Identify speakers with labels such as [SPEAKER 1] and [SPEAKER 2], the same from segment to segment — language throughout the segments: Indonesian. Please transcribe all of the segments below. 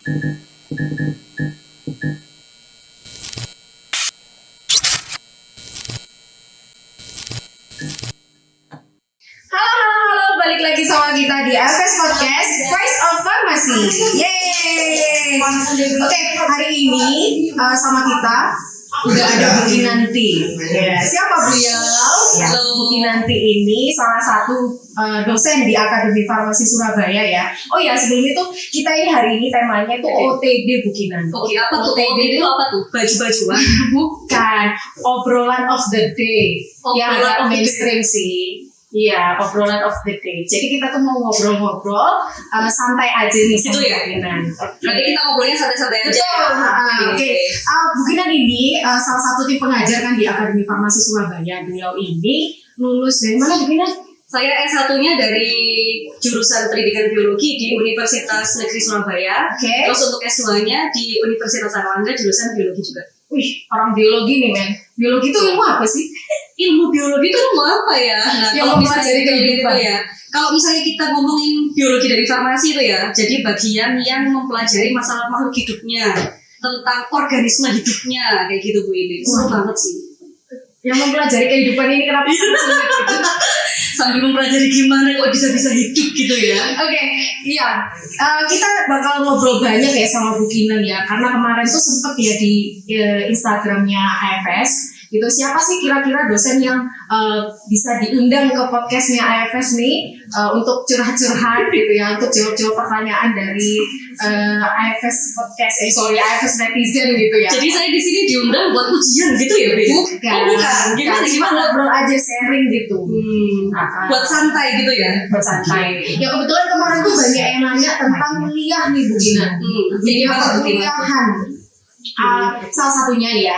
[SPEAKER 1] Halo, balik lagi sama kita di AFS Podcast Voice of Pharmacy. Yeay. Oke, hari ini sama kita udah ada Bu Kinanti. Siapa beliau? Bu Kinanti ini salah satu dosen di Akademi Farmasi Surabaya ya. Oh ya, sebelum itu kita ini hari ini temanya itu OTD Bu Kinanti.
[SPEAKER 2] Oke, apa tuh? OTD itu apa tuh? Baju-bajuan?
[SPEAKER 1] Bukan, obrolan of the day. Yang agak mainstream sih. Iya, obrolan of the day. Jadi kita tuh mau ngobrol-ngobrol santai aja nih
[SPEAKER 2] gitu ya. Berarti kita ngobrolnya santai-santai aja.
[SPEAKER 1] Oke. Bu Kinan ini salah satu tim pengajar kan di Akademi Farmasi Surabaya. Beliau ini lulus dari mana Bu Kinan?
[SPEAKER 2] Saya S1-nya dari jurusan Pendidikan Biologi di Universitas Negeri Surabaya. Terus untuk S2-nya di Universitas Airlangga jurusan Biologi juga.
[SPEAKER 1] Wih, orang biologi nih men. Biologi itu ilmu apa sih?
[SPEAKER 2] Ilmu biologi itu ilmu apa ya? Nah, kalau misalnya gitu ya. Kalau misalnya kita ngomongin biologi dari farmasi itu ya, jadi bagian yang mempelajari masalah makhluk hidupnya, tentang organisme hidupnya, kayak gitu Bu ini. Seru banget sih.
[SPEAKER 1] Yang mempelajari kehidupan ini kenapa sulit gitu?
[SPEAKER 2] Sambil mempelajari gimana kok bisa-bisa hidup gitu ya.
[SPEAKER 1] Oke, iya. Kita bakal ngobrol banyak ya sama Bu Kinan ya, karena kemarin tuh sempet ya di Instagramnya AFS gitu. Siapa sih kira-kira dosen yang bisa diundang ke podcastnya AFS nih untuk curhat-curhat gitu ya, untuk jawab-jawab pertanyaan dari AFS podcast, AFS netizen gitu ya.
[SPEAKER 2] Jadi saya di sini diundang buat ujian gitu ya, Be?
[SPEAKER 1] Bukan. Gimana? Ngobrol aja, sharing gitu.
[SPEAKER 2] Buat santai gitu ya?
[SPEAKER 1] Buat santai. Ya kebetulan kemarin tuh banyak yang nanya tentang kuliah nih Bu Kinan. Jadi perkuliahan. Salah satunya ya.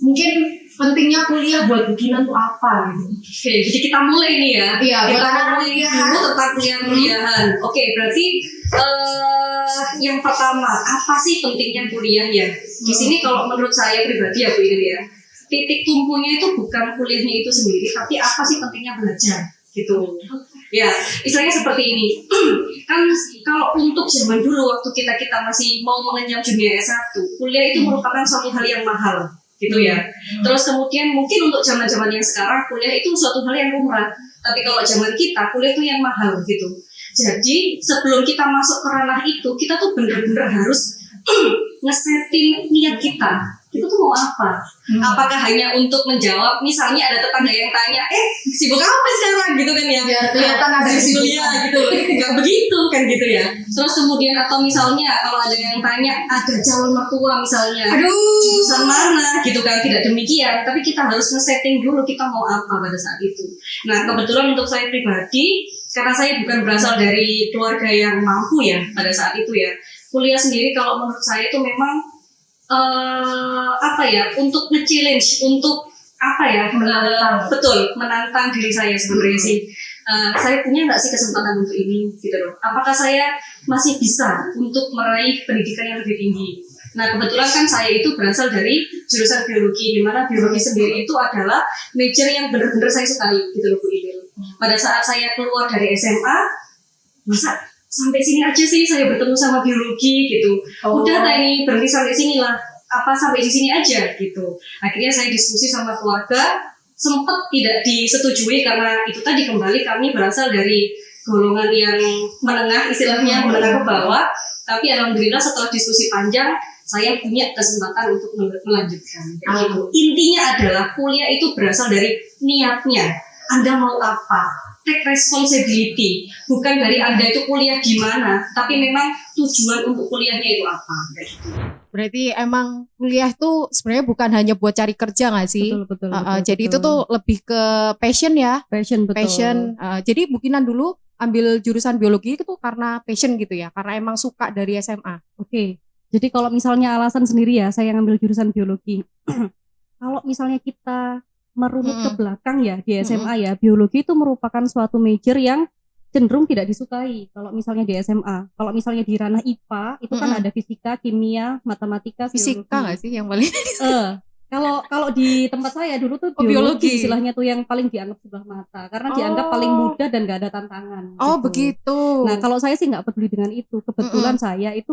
[SPEAKER 1] Mungkin pentingnya kuliah buat Bu Kinan tuh apa gitu.
[SPEAKER 2] Oke, jadi kita mulai nih ya.
[SPEAKER 1] Iya,
[SPEAKER 2] kita mulai dulu tentang kuliah-kuliahan. Oke, berarti yang pertama, apa sih pentingnya kuliah ya? Di sini kalau menurut saya pribadi ya Bu ini ya, titik tumpunya itu bukan kuliahnya itu sendiri, tapi apa sih pentingnya belajar gitu. Ya, istilahnya seperti ini. Kan kalau untuk zaman dulu waktu kita masih mau mengenyam dunia S1, kuliah itu merupakan suatu hal yang mahal. Gitu ya. Terus kemudian mungkin untuk zaman-zaman yang sekarang kuliah itu suatu hal yang lumrah. Tapi kalau zaman kita kuliah itu yang mahal gitu. Jadi sebelum kita masuk ke ranah itu, kita tuh bener-bener harus ngesetting niat kita. Kita tuh mau apa? Apakah hanya untuk menjawab, misalnya ada tetangga yang tanya, sibuk apa sekarang gitu kan ya?
[SPEAKER 1] Biar kelihatan ada
[SPEAKER 2] kuliah gitu. Enggak begitu kan gitu ya. Terus kemudian atau misalnya kalau ada yang tanya, ada calon mertua misalnya. Jurusan mana gitu kan, tidak demikian. Tapi kita harus nge-setting dulu kita mau apa pada saat itu. Nah, kebetulan untuk saya pribadi, karena saya bukan berasal dari keluarga yang mampu ya pada saat itu ya. Kuliah sendiri kalau menurut saya itu memang untuk nge-challenge, untuk menantang diri saya sebenarnya sih. Saya punya nggak sih kesempatan untuk ini gitu loh. Apakah saya masih bisa untuk meraih pendidikan yang lebih tinggi? Nah, kebetulan kan saya itu berasal dari jurusan biologi, di mana biologi sendiri itu adalah major yang benar-benar saya sukai gitu loh Bu Idil. Pada saat saya keluar dari SMA, masa sampai sini aja sih saya bertemu sama biologi gitu. Udah ini berhenti sampai sini lah. Sampai di sini aja gitu. Akhirnya saya diskusi sama keluarga, sempat tidak disetujui karena itu tadi kembali kami berasal dari golongan yang menengah, istilahnya menengah ke bawah. Tapi alhamdulillah setelah diskusi panjang, saya punya kesempatan untuk melanjutkan. Gitu. Intinya adalah kuliah itu berasal dari niatnya. Anda mau apa? Take responsibility, bukan dari Anda itu kuliah di mana, tapi memang tujuan untuk kuliahnya itu apa.
[SPEAKER 1] Berarti emang kuliah tuh sebenarnya bukan hanya buat cari kerja nggak sih?
[SPEAKER 3] Betul.
[SPEAKER 1] Jadi itu tuh lebih ke passion ya.
[SPEAKER 3] Passion, betul.
[SPEAKER 1] Passion. Jadi Bu Kinan dulu ambil jurusan biologi itu tuh karena passion gitu ya, karena emang suka dari SMA.
[SPEAKER 3] Oke. Jadi kalau misalnya alasan sendiri ya, saya ngambil jurusan biologi. Kalau misalnya kita merunut ke belakang ya di SMA ya, biologi itu merupakan suatu major yang cenderung tidak disukai kalau misalnya di SMA. Kalau misalnya di ranah IPA itu kan ada fisika, kimia, matematika,
[SPEAKER 1] fisika nggak sih yang paling
[SPEAKER 3] Kalau di tempat saya dulu tuh
[SPEAKER 1] Oh, biologi.
[SPEAKER 3] biologi istilahnya tuh yang paling dianggap sebelah mata karena dianggap paling mudah dan gak ada tantangan.
[SPEAKER 1] Oh,
[SPEAKER 3] gitu.
[SPEAKER 1] begitu.
[SPEAKER 3] Nah kalau saya sih nggak peduli dengan itu. Kebetulan saya itu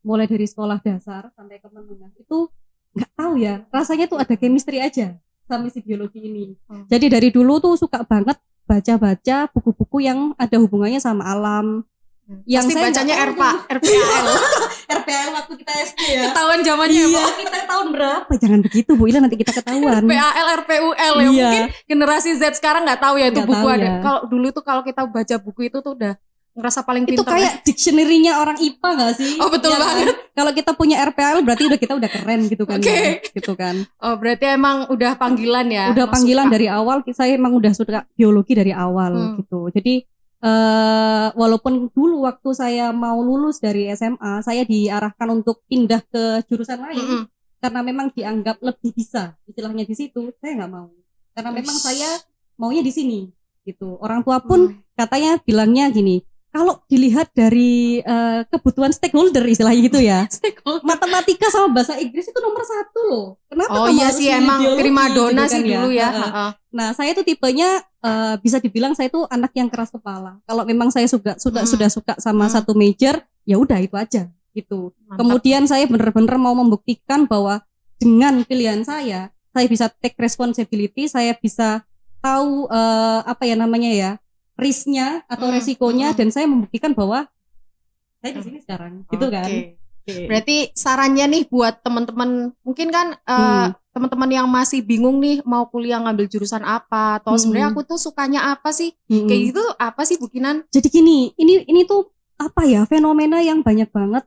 [SPEAKER 3] mulai dari sekolah dasar sampai ke menengah itu nggak tahu ya rasanya tuh ada chemistry aja sama si biologi ini. Jadi dari dulu tuh suka banget baca-baca buku-buku yang ada hubungannya sama alam. Yang
[SPEAKER 1] Pasti
[SPEAKER 3] saya
[SPEAKER 1] bacanya
[SPEAKER 3] nggak tahu
[SPEAKER 1] RPAL.
[SPEAKER 3] RPL waktu kita SD ya.
[SPEAKER 1] Ketahuan zamannya
[SPEAKER 3] Iya, kita tahun berapa? Jangan begitu Bu Ila, nanti kita ketahuan.
[SPEAKER 1] PAL, RPUL ya.
[SPEAKER 3] Iya.
[SPEAKER 1] Mungkin generasi Z sekarang nggak tahu ya itu
[SPEAKER 3] Nggak
[SPEAKER 1] buku
[SPEAKER 3] tahu
[SPEAKER 1] ada.
[SPEAKER 3] ya.
[SPEAKER 1] Kalau dulu tuh kalau kita baca buku itu tuh udah ngerasa paling
[SPEAKER 3] Itu
[SPEAKER 1] pintar.
[SPEAKER 3] kayak dictionary-nya orang IPA gak sih?
[SPEAKER 1] Oh, betul
[SPEAKER 3] Ya kan?
[SPEAKER 1] banget.
[SPEAKER 3] Kalau kita punya RPL berarti kita udah keren gitu kan.
[SPEAKER 1] Oke.
[SPEAKER 3] Ya, gitu kan.
[SPEAKER 1] Oh, berarti emang udah panggilan ya.
[SPEAKER 3] Udah
[SPEAKER 1] Emang
[SPEAKER 3] panggilan
[SPEAKER 1] suka.
[SPEAKER 3] dari awal, saya emang udah suka biologi dari awal gitu. Jadi walaupun dulu waktu saya mau lulus dari SMA, saya diarahkan untuk pindah ke jurusan lain karena memang dianggap lebih bisa istilahnya di situ. Saya nggak mau karena memang saya maunya di sini gitu. Orang tua pun katanya bilangnya gini, kalau dilihat dari kebutuhan stakeholder istilahnya gitu ya, matematika sama bahasa Inggris itu nomor 1 loh. Kenapa
[SPEAKER 1] Oh
[SPEAKER 3] kamu
[SPEAKER 1] iya
[SPEAKER 3] harus
[SPEAKER 1] sih
[SPEAKER 3] milih
[SPEAKER 1] emang
[SPEAKER 3] biologi
[SPEAKER 1] primadona
[SPEAKER 3] gitu
[SPEAKER 1] sih
[SPEAKER 3] kan
[SPEAKER 1] dulu ya.
[SPEAKER 3] Nah saya tuh tipenya bisa dibilang saya tuh anak yang keras kepala. Kalau memang saya sudah suka sama satu major, ya udah itu aja gitu.
[SPEAKER 1] Mantap.
[SPEAKER 3] Kemudian saya benar-benar mau membuktikan bahwa dengan pilihan saya bisa take responsibility, saya bisa tahu apa ya namanya ya, risknya atau resikonya, dan saya membuktikan bahwa saya di sini sekarang, gitu kan. Okay.
[SPEAKER 1] Berarti sarannya nih buat teman-teman, mungkin kan teman-teman yang masih bingung nih mau kuliah ngambil jurusan apa, atau sebenarnya aku tuh sukanya apa sih, kayak gitu apa sih Bu Kinan?
[SPEAKER 3] Jadi gini, ini tuh apa ya, fenomena yang banyak banget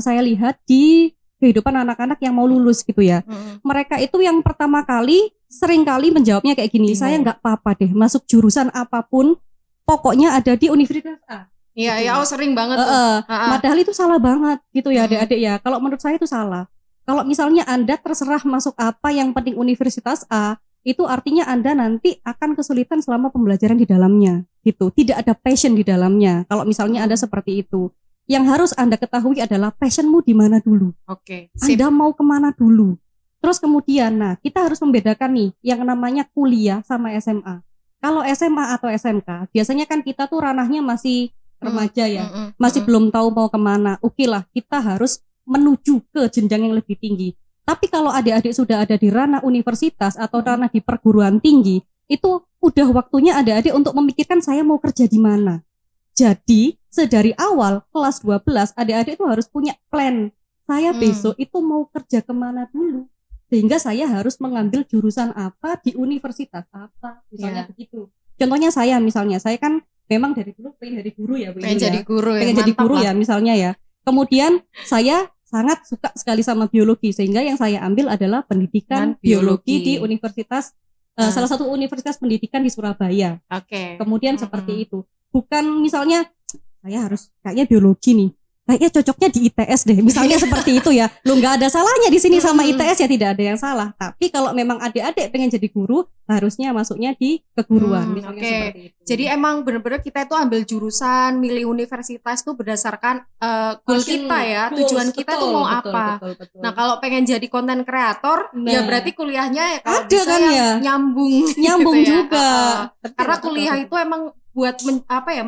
[SPEAKER 3] saya lihat di kehidupan anak-anak yang mau lulus gitu ya. Mereka itu yang pertama kali sering kali menjawabnya kayak gini, saya nggak apa-apa deh masuk jurusan apapun, pokoknya ada di Universitas A.
[SPEAKER 1] Iya,
[SPEAKER 3] gitu.
[SPEAKER 1] ya, sering banget tuh.
[SPEAKER 3] Padahal itu salah banget gitu ya adik-adik ya. Kalau menurut saya itu salah. Kalau misalnya Anda terserah masuk apa, yang penting Universitas A, itu artinya Anda nanti akan kesulitan selama pembelajaran di dalamnya gitu. Tidak ada passion di dalamnya. Kalau misalnya Anda seperti itu. Yang harus Anda ketahui adalah passionmu di mana dulu.
[SPEAKER 1] Oke.
[SPEAKER 3] Anda mau kemana dulu. Terus kemudian, nah kita harus membedakan nih yang namanya kuliah sama SMA. Kalau SMA atau SMK, biasanya kan kita tuh ranahnya masih remaja ya, masih belum tahu mau kemana. Oke lah, kita harus menuju ke jenjang yang lebih tinggi. Tapi kalau adik-adik sudah ada di ranah universitas atau ranah di perguruan tinggi, itu udah waktunya adik-adik untuk memikirkan saya mau kerja di mana. Jadi sedari awal kelas 12 adik-adik itu harus punya plan. Saya besok itu mau kerja kemana dulu, sehingga saya harus mengambil jurusan apa di universitas apa, misalnya begitu. Contohnya saya kan memang dari dulu pengen jadi guru ya Bu.
[SPEAKER 1] Pengen jadi guru ya.
[SPEAKER 3] Pengen jadi guru ya misalnya ya. Kemudian saya sangat suka sekali sama biologi, sehingga yang saya ambil adalah pendidikan biologi di universitas salah satu universitas pendidikan di Surabaya.
[SPEAKER 1] Oke.
[SPEAKER 3] Kemudian seperti itu. Bukan misalnya saya harus kayaknya biologi nih, kayaknya cocoknya di ITS deh, misalnya seperti itu ya. Lu nggak ada salahnya di sini sama ITS ya, tidak ada yang salah. Tapi kalau memang adik-adik pengen jadi guru, harusnya masuknya di keguruan, misalnya seperti itu.
[SPEAKER 1] Jadi emang benar-benar kita itu ambil jurusan, milih universitas tuh berdasarkan goal kita ya, tujuan kita tuh mau apa.
[SPEAKER 3] Betul.
[SPEAKER 1] Nah kalau pengen jadi konten kreator, ya berarti kuliahnya ya kalau
[SPEAKER 3] ada
[SPEAKER 1] bisa
[SPEAKER 3] kan ya
[SPEAKER 1] nyambung gitu
[SPEAKER 3] juga.
[SPEAKER 1] Ya. Karena kuliah itu emang buat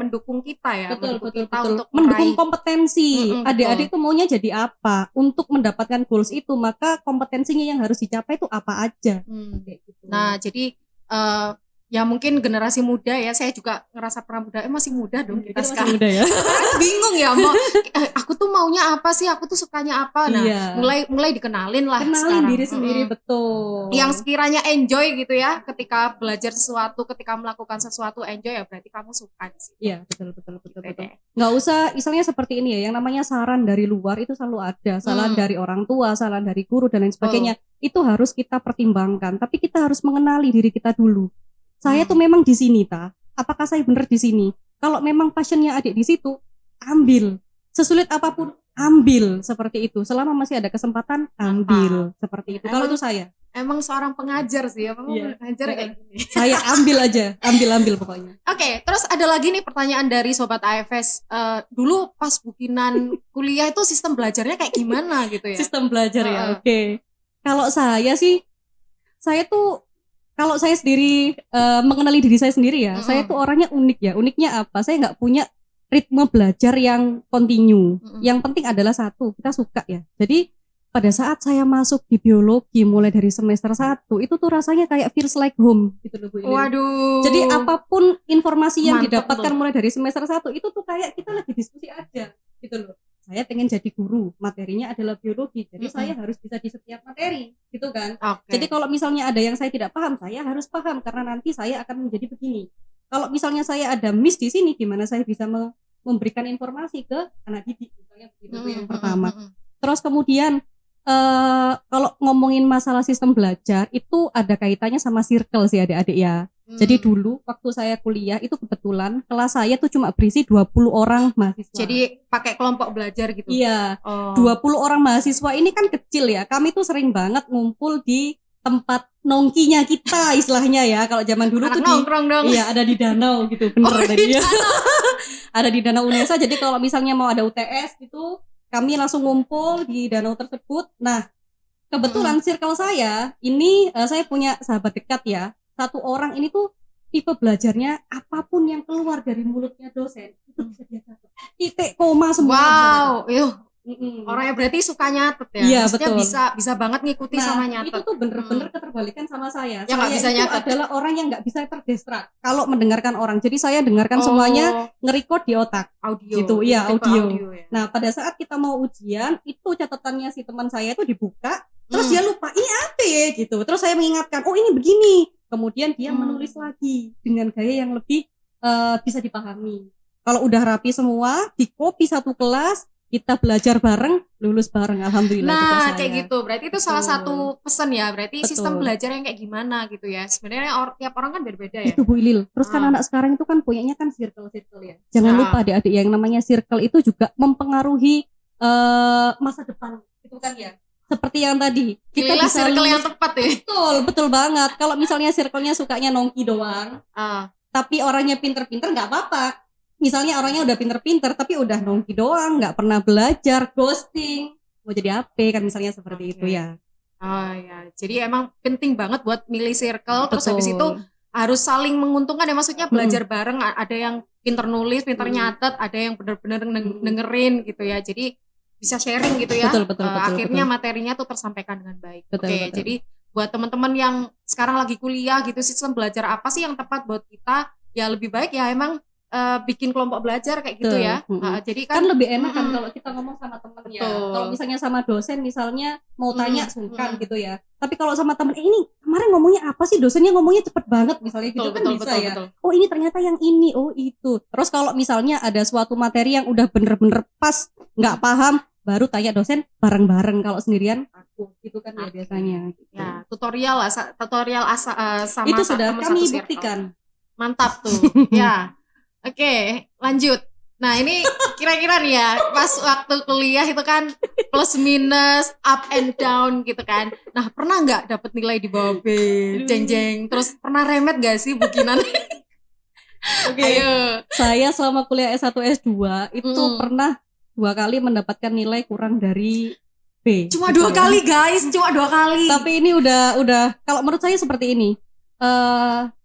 [SPEAKER 1] mendukung kita ya,
[SPEAKER 3] betul.
[SPEAKER 1] untuk
[SPEAKER 3] mendukung kompetensi.
[SPEAKER 1] betul.
[SPEAKER 3] Adik-adik tuh maunya jadi apa? Untuk mendapatkan goals itu, maka kompetensinya yang harus dicapai itu apa aja. Kayak gitu.
[SPEAKER 1] Nah, jadi ya mungkin generasi muda ya, saya juga ngerasa pernah muda, masih muda dong kita sekarang.
[SPEAKER 3] Muda ya.
[SPEAKER 1] Bingung ya, mau aku tuh maunya apa sih? Aku tuh sukanya apa? Nah, mulai dikenalin lah
[SPEAKER 3] Kenalin
[SPEAKER 1] sekarang.
[SPEAKER 3] diri sendiri, betul.
[SPEAKER 1] Yang sekiranya enjoy gitu ya, ketika belajar sesuatu, ketika melakukan sesuatu enjoy, ya berarti kamu suka sih.
[SPEAKER 3] Iya, betul. Nggak usah, misalnya seperti ini ya, yang namanya saran dari luar itu selalu ada, saran dari orang tua, saran dari guru dan lain sebagainya. Itu harus kita pertimbangkan, tapi kita harus mengenali diri kita dulu. Saya tuh memang di sini apakah saya benar di sini? Kalau memang passionnya adik di situ, ambil. Sesulit apapun, ambil seperti itu. Selama masih ada kesempatan, ambil seperti itu. Kalau itu saya.
[SPEAKER 1] Emang seorang pengajar sih, pengajar kayak gini.
[SPEAKER 3] Saya ambil aja, ambil pokoknya.
[SPEAKER 1] Oke, terus ada lagi nih pertanyaan dari Sobat AFS. Dulu pas Bu Kinan kuliah itu sistem belajarnya kayak gimana gitu ya?
[SPEAKER 3] Sistem belajar ya, oke. Kalau saya sih, saya tuh kalau saya sendiri mengenali diri saya sendiri ya, saya tuh orangnya unik ya. Uniknya apa? Saya nggak punya ritme belajar yang kontinu. Yang penting adalah satu, kita suka ya. Jadi pada saat saya masuk di biologi mulai dari semester 1 itu tuh rasanya kayak feels like home gitu loh Bu Ilin.
[SPEAKER 1] Waduh.
[SPEAKER 3] Jadi apapun informasi yang
[SPEAKER 1] Mantap
[SPEAKER 3] didapatkan
[SPEAKER 1] tuh.
[SPEAKER 3] mulai dari semester 1 itu tuh kayak kita lagi diskusi aja gitu loh. Saya pengen jadi guru, materinya adalah biologi. Jadi saya harus bisa di setiap materi gitu kan.
[SPEAKER 1] Oke.
[SPEAKER 3] Jadi kalau misalnya ada yang saya tidak paham, saya harus paham karena nanti saya akan menjadi begini. Kalau misalnya saya ada miss di sini, gimana saya bisa memberikan informasi ke anak didik misalnya begitu tuh yang pertama. Terus kemudian kalau ngomongin masalah sistem belajar itu ada kaitannya sama circle sih adik-adik ya. Jadi dulu waktu saya kuliah itu kebetulan kelas saya tuh cuma berisi 20 orang mahasiswa.
[SPEAKER 1] Jadi pakai kelompok belajar gitu.
[SPEAKER 3] Iya.
[SPEAKER 1] Oh.
[SPEAKER 3] 20 orang mahasiswa ini kan kecil ya. Kami tuh sering banget ngumpul di tempat nongkinya kita istilahnya ya. Kalau zaman dulu
[SPEAKER 1] Anak
[SPEAKER 3] tuh
[SPEAKER 1] nongkrong dong.
[SPEAKER 3] iya ada di danau gitu. Bener
[SPEAKER 1] Oh,
[SPEAKER 3] tadi
[SPEAKER 1] di
[SPEAKER 3] ya. Ada di Danau Unesa. Jadi kalau misalnya mau ada UTS gitu, kami langsung ngumpul di danau tersebut. Nah, kebetulan circle saya ini saya punya sahabat dekat ya. Satu orang ini tuh tipe belajarnya apapun yang keluar dari mulutnya dosen itu bisa dia catat. Titik koma semua.
[SPEAKER 1] Wow, yuh.
[SPEAKER 3] Mm-mm.
[SPEAKER 1] Orangnya berarti suka nyatet ya.
[SPEAKER 3] Iya,
[SPEAKER 1] Maksudnya
[SPEAKER 3] betul.
[SPEAKER 1] bisa banget ngikuti
[SPEAKER 3] Nah,
[SPEAKER 1] sama
[SPEAKER 3] itu
[SPEAKER 1] nyatet.
[SPEAKER 3] tuh bener-bener keterbalikan sama saya.
[SPEAKER 1] Yang nggak
[SPEAKER 3] Saya
[SPEAKER 1] bisa
[SPEAKER 3] itu
[SPEAKER 1] nyatet.
[SPEAKER 3] adalah orang yang nggak bisa terdistrak kalau mendengarkan orang. Jadi saya dengarkan semuanya nge-record di otak.
[SPEAKER 1] Audio.
[SPEAKER 3] Gitu, iya,
[SPEAKER 1] Tipe
[SPEAKER 3] audio.
[SPEAKER 1] ya.
[SPEAKER 3] Nah, pada saat kita mau ujian, itu catatannya si teman saya itu dibuka, terus dia lupa, ini apa ya gitu. Terus saya mengingatkan, oh ini begini. Kemudian dia menulis lagi dengan gaya yang lebih bisa dipahami. Kalau udah rapi semua, di copy satu kelas, kita belajar bareng, lulus bareng, alhamdulillah.
[SPEAKER 1] Nah,
[SPEAKER 3] saya.
[SPEAKER 1] kayak gitu. Berarti itu salah satu pesan ya. Berarti
[SPEAKER 3] Betul.
[SPEAKER 1] sistem belajar yang kayak gimana gitu ya. Sebenarnya tiap orang kan berbeda ya.
[SPEAKER 3] Itu Bu Ilil. Terus kan anak sekarang itu kan punyanya kan circle-circle ya. Jangan lupa adik-adik yang namanya circle itu juga mempengaruhi masa depan itu kan ya. Seperti yang tadi kita
[SPEAKER 1] Pilihlah
[SPEAKER 3] bisa
[SPEAKER 1] circle
[SPEAKER 3] lulus.
[SPEAKER 1] yang tepat ya.
[SPEAKER 3] Betul banget. Kalau misalnya circle-nya sukanya nongki doang, tapi orangnya pinter-pinter nggak apa-apa. Misalnya orangnya udah pinter-pinter tapi udah nongki doang, nggak pernah belajar, ghosting, mau jadi apa kan misalnya seperti itu ya.
[SPEAKER 1] Oh ya, jadi emang penting banget buat milih circle. Terus
[SPEAKER 3] Betul.
[SPEAKER 1] habis itu harus saling menguntungkan ya, maksudnya belajar bareng. Ada yang pinter nulis, pinter nyatet, ada yang bener-bener dengerin gitu ya. Jadi bisa sharing gitu ya.
[SPEAKER 3] Betul,
[SPEAKER 1] akhirnya
[SPEAKER 3] betul.
[SPEAKER 1] materinya tuh tersampaikan dengan baik.
[SPEAKER 3] Betul.
[SPEAKER 1] Jadi buat teman-teman yang sekarang lagi kuliah gitu, sistem belajar apa sih yang tepat buat kita? Ya lebih baik ya emang bikin kelompok belajar kayak gitu ya. Jadi
[SPEAKER 3] kan lebih enak kan kalau kita ngomong sama temen ya.
[SPEAKER 1] Betul.
[SPEAKER 3] Kalau misalnya sama dosen misalnya mau tanya sungkan gitu ya. Tapi kalau sama temen ini kemarin ngomongnya apa sih, dosennya ngomongnya cepet banget misalnya gitu kan bisa ya. Oh ini ternyata yang ini, oh itu. Terus kalau misalnya ada suatu materi yang udah bener-bener pas nggak paham, baru tanya dosen bareng-bareng. Kalau sendirian aku gitu kan ya biasanya. Gitu.
[SPEAKER 1] Ya tutorial lah, sama
[SPEAKER 3] itu sudah
[SPEAKER 1] teman
[SPEAKER 3] kami
[SPEAKER 1] satu circle.
[SPEAKER 3] buktikan.
[SPEAKER 1] Mantap tuh. Ya. Oke, lanjut. Nah, ini kira-kira nih ya, pas waktu kuliah itu kan plus minus, up and down gitu kan. Nah, pernah nggak dapet nilai di bawah B, jeng-jeng? Terus pernah remet gak sih bukinan?
[SPEAKER 3] Oke.
[SPEAKER 1] Ayo.
[SPEAKER 3] Saya selama kuliah S1 S2 itu pernah 2 kali mendapatkan nilai kurang dari B.
[SPEAKER 1] Cuma
[SPEAKER 3] gitu
[SPEAKER 1] 2
[SPEAKER 3] ya.
[SPEAKER 1] kali guys, cuma 2 kali.
[SPEAKER 3] Tapi ini udah kalau menurut saya seperti ini.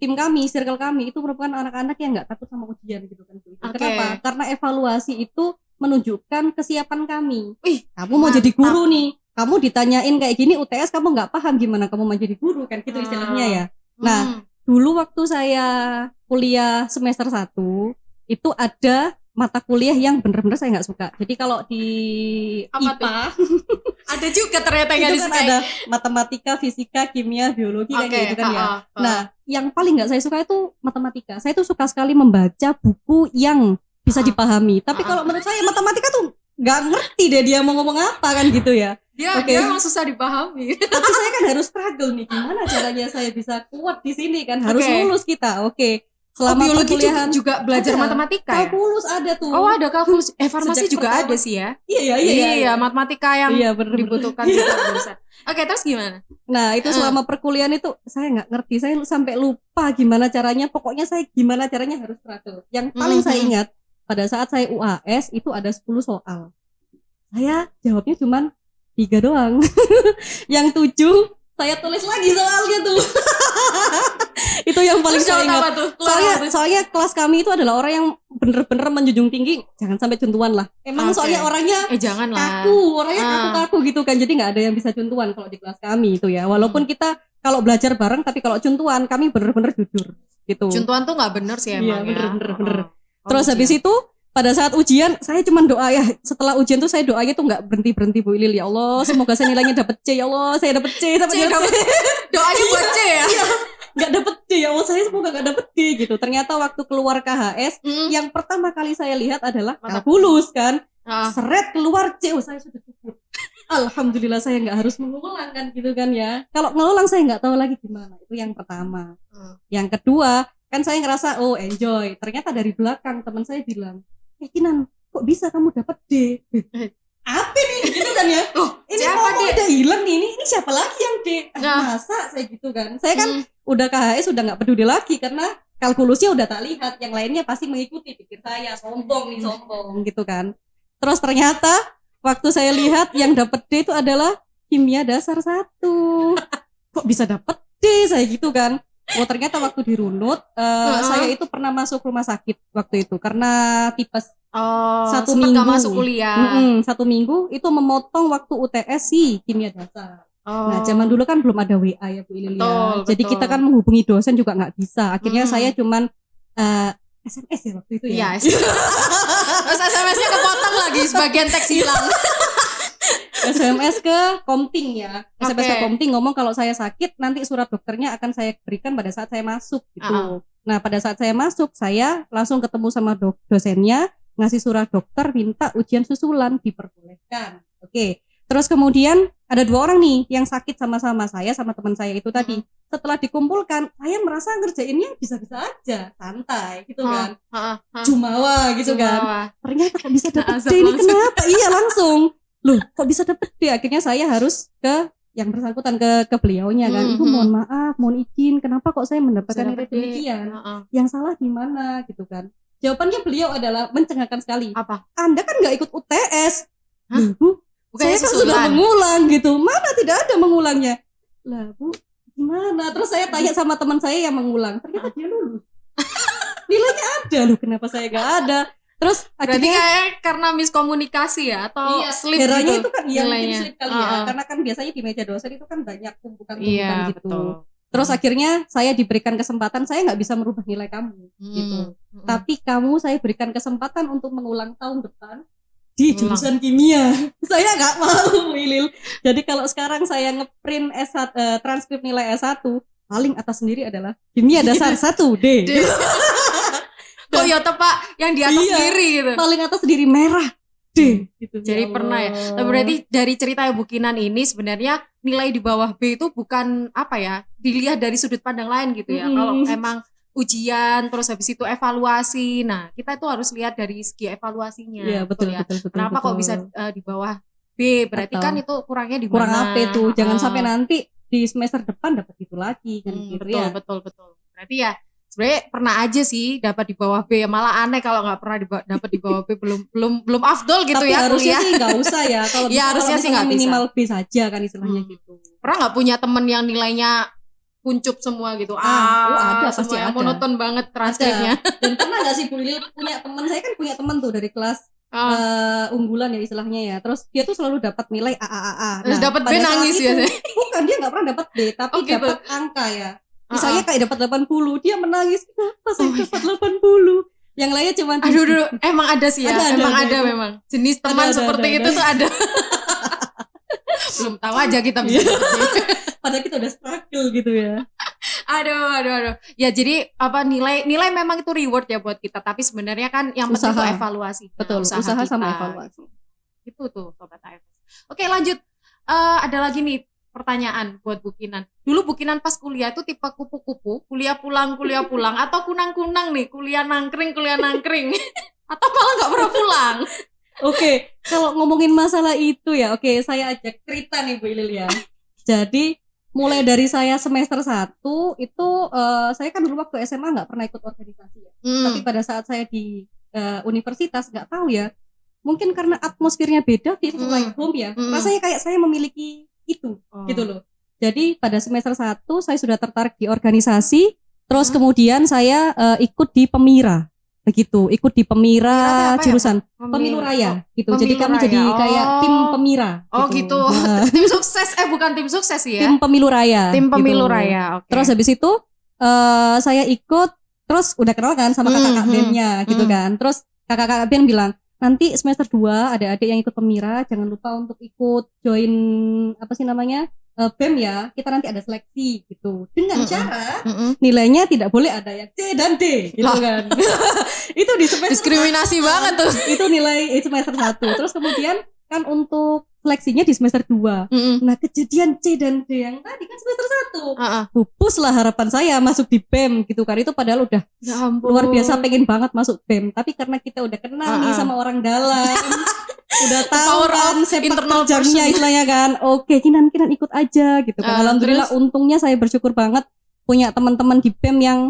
[SPEAKER 3] Tim kami, circle kami itu merupakan anak-anak yang nggak takut sama ujian gitu kan. Kenapa? Karena evaluasi itu menunjukkan kesiapan kami. Kamu mau jadi guru nih, kamu ditanyain kayak gini UTS kamu nggak paham, gimana kamu mau jadi guru kan gitu istilahnya ya. Nah, dulu waktu saya kuliah semester 1 itu ada mata kuliah yang bener-bener saya nggak suka. Jadi kalau di IPA
[SPEAKER 1] ada juga ternyata yang
[SPEAKER 3] itu kan ada matematika, fisika, kimia, biologi kayak gitu kan ya. Nah, yang paling nggak saya suka itu matematika. Saya tuh suka sekali membaca buku yang bisa dipahami. Tapi kalau menurut saya matematika tuh nggak ngerti deh dia mau ngomong apa kan gitu ya.
[SPEAKER 1] Dia emang susah dipahami.
[SPEAKER 3] Tapi saya kan harus struggle nih, gimana caranya saya bisa kuat di sini kan, harus lulus kita. Selama
[SPEAKER 1] biologi
[SPEAKER 3] perkuliahan
[SPEAKER 1] juga belajar
[SPEAKER 3] ada,
[SPEAKER 1] matematika ya?
[SPEAKER 3] Kalkulus ada tuh.
[SPEAKER 1] Oh ada kalkulus. Farmasi
[SPEAKER 3] Sejak
[SPEAKER 1] juga
[SPEAKER 3] pertama.
[SPEAKER 1] ada sih ya?
[SPEAKER 3] Iya.
[SPEAKER 1] Matematika yang
[SPEAKER 3] bener.
[SPEAKER 1] dibutuhkan juga bisa. Oke, terus gimana?
[SPEAKER 3] Nah itu selama perkuliahan itu saya nggak ngerti, saya sampai lupa gimana caranya. Pokoknya saya gimana caranya harus struggle. Yang paling saya ingat pada saat saya UAS itu ada 10 soal. Saya jawabnya cuman 3 doang. Yang 7 saya tulis lagi soalnya tuh. Itu yang paling saya ingat. Soalnya kelas kami itu adalah orang yang bener-bener menjunjung tinggi jangan sampai cuntuan lah. Emang soalnya orangnya
[SPEAKER 4] jangan lah.
[SPEAKER 3] orangnya kaku gitu kan. Jadi nggak ada yang bisa cuntuan kalau di kelas kami itu ya. Walaupun kita kalau belajar bareng, tapi kalau cuntuan kami bener-bener jujur gitu.
[SPEAKER 4] Cuntuan tuh nggak bener sih emang.
[SPEAKER 3] Iya bener. Terus habis itu pada saat ujian saya cuma doa ya, setelah ujian tuh saya doanya tuh nggak berhenti Bu Ilil, ya Allah semoga saya nilainya dapet C, ya Allah saya dapet C sampai
[SPEAKER 4] doanya buat C ya.
[SPEAKER 3] Nggak dapet D, ya Allah saya semoga nggak dapet D gitu. Ternyata waktu keluar KHS yang pertama kali saya lihat adalah kalkulus kan, seret keluar C, saya sudah cukup. Alhamdulillah saya nggak harus mengulang kan gitu kan ya. Kalau ngulang saya nggak tahu lagi gimana. Itu yang pertama. Yang kedua kan saya ngerasa enjoy. Ternyata dari belakang teman saya bilang, Kinan, kok bisa kamu dapat D? Apa nih gitu kan ya? Ini
[SPEAKER 4] siapa
[SPEAKER 3] mau udah hilang nih, ini siapa lagi yang D? Masa saya gitu kan? Saya kan udah KHS udah nggak peduli lagi karena kalkulusnya udah tak lihat, yang lainnya pasti mengikuti, pikir saya sombong gitu kan. Terus ternyata waktu saya lihat yang dapat D itu adalah kimia dasar 1. Kok bisa dapat D saya gitu kan? Ternyata waktu dirunut saya itu pernah masuk rumah sakit waktu itu karena tipes. 1 minggu
[SPEAKER 4] gak masuk kuliah.
[SPEAKER 3] 1 minggu itu memotong waktu UTS sih kimia dasar. Nah zaman dulu kan belum ada WA ya Bu Ilil ya. Jadi kita kan menghubungi dosen juga nggak bisa. Akhirnya saya cuman SMS ya waktu itu ya.
[SPEAKER 4] Terus SMS-nya kepotong lagi sebagian teks hilang.
[SPEAKER 3] SMS ke Komting ya. SMS ke Komting ngomong kalau saya sakit nanti surat dokternya akan saya berikan pada saat saya masuk gitu. Nah pada saat saya masuk saya langsung ketemu sama dosennya, ngasih surat dokter, minta ujian susulan, diperbolehkan. Terus kemudian ada 2 orang nih yang sakit sama-sama, saya sama teman saya itu tadi. Setelah dikumpulkan saya merasa ngerjainnya bisa-bisa aja, santai gitu kan. Jumawa gitu kan. Ternyata kok bisa dapet D ini kenapa? Iya langsung. Loh kok bisa dapet D? Akhirnya saya harus ke yang bersangkutan ke beliaunya kan. Ibu mohon maaf, mohon izin, kenapa kok saya mendapatkan nilai demikian? Yang salah di mana gitu kan. Jawabannya beliau adalah mencengangkan sekali.
[SPEAKER 4] Apa?
[SPEAKER 3] Anda kan nggak ikut UTS. Bu,
[SPEAKER 4] bukannya
[SPEAKER 3] saya kan sudah mengulang gitu. Mana tidak ada mengulangnya. Lah Bu, gimana? Terus saya tanya sama teman saya yang mengulang. Ternyata dia lulus. Nilainya ada loh, kenapa saya nggak ada? Terus
[SPEAKER 4] berarti kayak karena miskomunikasi ya atau slip
[SPEAKER 3] gitu. Itu kan
[SPEAKER 4] nilainya.
[SPEAKER 3] Slip kali ya. Karena kan biasanya di meja dosen itu kan banyak tumpukan-tumpukan gitu.
[SPEAKER 4] Betul.
[SPEAKER 3] Terus akhirnya saya diberikan kesempatan, saya nggak bisa merubah nilai kamu gitu. Tapi kamu saya berikan kesempatan untuk mengulang tahun depan di jurusan kimia. Saya nggak mau Wilil. Jadi kalau sekarang saya ngeprint transkrip nilai S1, paling atas sendiri adalah kimia dasar 1D.
[SPEAKER 4] Oh ya Pak, yang di atas sendiri gitu.
[SPEAKER 3] Paling atas sendiri merah D gitu.
[SPEAKER 4] Jadi pernah ya. Nah, berarti dari cerita Ibu Kinan ini sebenarnya nilai di bawah B itu bukan dilihat dari sudut pandang lain gitu ya. Kalau emang ujian terus habis itu evaluasi. Nah, kita itu harus lihat dari segi evaluasinya.
[SPEAKER 3] Iya, betul.
[SPEAKER 4] Kenapa kok bisa di bawah B? Berarti kan itu kurangnya di mana?
[SPEAKER 3] Kurang apa itu? Jangan sampai nanti di semester depan dapat itu lagi kan gitu ya.
[SPEAKER 4] Betul. Berarti ya sebenarnya pernah aja sih dapat di bawah B, malah aneh kalau nggak pernah dapat di bawah B, belum afdol gitu.
[SPEAKER 3] Tapi
[SPEAKER 4] ya
[SPEAKER 3] harusnya
[SPEAKER 4] kuliah.
[SPEAKER 3] sih nggak usah ya kalau
[SPEAKER 4] ya harusnya sih nggak
[SPEAKER 3] minimal B saja kan istilahnya gitu.
[SPEAKER 4] Pernah nggak punya temen yang nilainya kuncup semua gitu?
[SPEAKER 3] Ada pasti ada.
[SPEAKER 4] Monoton banget transkripnya.
[SPEAKER 3] Dan pernah nggak sih Bu Lil punya teman, saya kan punya teman tuh dari kelas unggulan ya istilahnya ya. Terus dia tuh selalu dapat nilai A.
[SPEAKER 4] Terus dapat B nangis ya?
[SPEAKER 3] Bukan, dia nggak pernah dapat B, tapi dapat angka ya. Misalnya kayak dapat 80, dia menangis, kenapa saya dapat 80? Yang lainnya cuma
[SPEAKER 4] aduh, emang ada sih ya. Emang ada memang. Jenis teman seperti itu tuh ada. Belum tahu aja kita bisa dapat.
[SPEAKER 3] Padahal kita udah struggle gitu ya.
[SPEAKER 4] Aduh. Ya jadi nilai memang itu reward ya buat kita, tapi sebenarnya kan yang penting itu evaluasi.
[SPEAKER 3] Betul, usaha sama evaluasi.
[SPEAKER 4] Itu tuh Sobat AFS. Oke, lanjut. Ada lagi nih pertanyaan buat Bu Kinan. Dulu Bu Kinan pas kuliah itu tipe kupu-kupu, kuliah pulang atau kunang-kunang nih, kuliah nangkring atau malah nggak pernah pulang.
[SPEAKER 3] Oke, kalau ngomongin masalah itu ya, saya ajak cerita nih Bu Ilil ya. Jadi mulai dari saya semester 1 itu saya kan dulu waktu SMA nggak pernah ikut organisasi ya. Tapi pada saat saya di universitas nggak tahu ya, mungkin karena atmosfernya beda, feel
[SPEAKER 4] Mm-mm.
[SPEAKER 3] like home ya.
[SPEAKER 4] Mm-mm.
[SPEAKER 3] Rasanya kayak saya memiliki itu,
[SPEAKER 4] Oh.
[SPEAKER 3] gitu loh. Jadi pada semester 1 saya sudah tertarik di organisasi, terus
[SPEAKER 4] Mm-mm.
[SPEAKER 3] kemudian saya ikut di Pemira. Begitu, ikut di
[SPEAKER 4] Pemira
[SPEAKER 3] Pemira
[SPEAKER 4] apa ya,
[SPEAKER 3] jurusan
[SPEAKER 4] Pemilu.
[SPEAKER 3] Pemilu Raya gitu.
[SPEAKER 4] Pemilu
[SPEAKER 3] Jadi kami
[SPEAKER 4] Raya.
[SPEAKER 3] jadi kayak tim Pemira.
[SPEAKER 4] Oh gitu.
[SPEAKER 3] Nah,
[SPEAKER 4] Tim sukses bukan tim sukses ya.
[SPEAKER 3] tim Pemilu Raya.
[SPEAKER 4] Tim Pemilu
[SPEAKER 3] gitu.
[SPEAKER 4] Raya. Oke.
[SPEAKER 3] Terus habis itu saya ikut, terus udah kenal kan sama kakak BEM-nya gitu kan. Terus kakak BEM bilang, nanti semester 2 ada adik yang ikut Pemira, jangan lupa untuk ikut join apa sih namanya BEM ya, kita nanti ada seleksi gitu. Dengan cara nilainya tidak boleh ada yang C dan D gitu kan. Itu di semester
[SPEAKER 4] Diskriminasi banget tuh.
[SPEAKER 3] itu nilai semester 1. Terus kemudian kan untuk seleksinya di semester 2. Nah, kejadian C dan D yang tadi kan semester 1. Pupus lah harapan saya masuk di BEM gitu kan. Itu padahal udah
[SPEAKER 4] Ya ampun.
[SPEAKER 3] luar biasa pengen banget masuk BEM, tapi karena kita udah kenal nih sama orang dalam, udah tahu
[SPEAKER 4] Power
[SPEAKER 3] kan
[SPEAKER 4] of
[SPEAKER 3] sepak
[SPEAKER 4] internal
[SPEAKER 3] terjangnya
[SPEAKER 4] person.
[SPEAKER 3] istilahnya kan. Oke, kinan ikut aja gitu kan. Alhamdulillah
[SPEAKER 4] Terus?
[SPEAKER 3] untungnya saya bersyukur banget punya teman-teman di BEM yang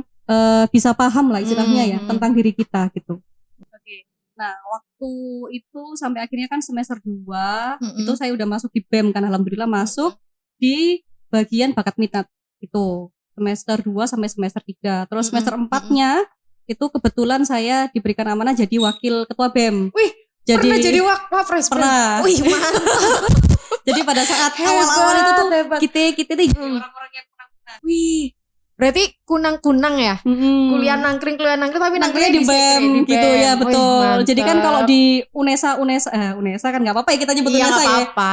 [SPEAKER 3] bisa paham lah istilahnya ya tentang diri kita gitu. Oke. Nah, waktu itu sampai akhirnya kan semester 2 itu saya udah masuk di BEM kan, alhamdulillah masuk di bagian bakat minat itu semester 2 sampai semester 3. Terus semester 4-nya itu kebetulan saya diberikan amanah jadi wakil ketua BEM.
[SPEAKER 4] Wih,
[SPEAKER 3] jadi
[SPEAKER 4] pernah jadi wapres?
[SPEAKER 3] pernah.
[SPEAKER 4] Wih, mantap.
[SPEAKER 3] Jadi pada saat awal-awal itu tuh
[SPEAKER 4] Hebat.
[SPEAKER 3] kita tuh orang-orang yang kunang-kunang.
[SPEAKER 4] Wih, berarti kunang-kunang ya? Kuliah nangkring tapi
[SPEAKER 3] Nangkringnya di BEM
[SPEAKER 4] di
[SPEAKER 3] gitu
[SPEAKER 4] BEM.
[SPEAKER 3] ya,
[SPEAKER 4] Wih,
[SPEAKER 3] betul.
[SPEAKER 4] mantap.
[SPEAKER 3] Jadi kan kalau di UNESA kan nggak apa-apa ya kita nyebut
[SPEAKER 4] Iya,
[SPEAKER 3] UNESA
[SPEAKER 4] nggak
[SPEAKER 3] ya.
[SPEAKER 4] apa-apa.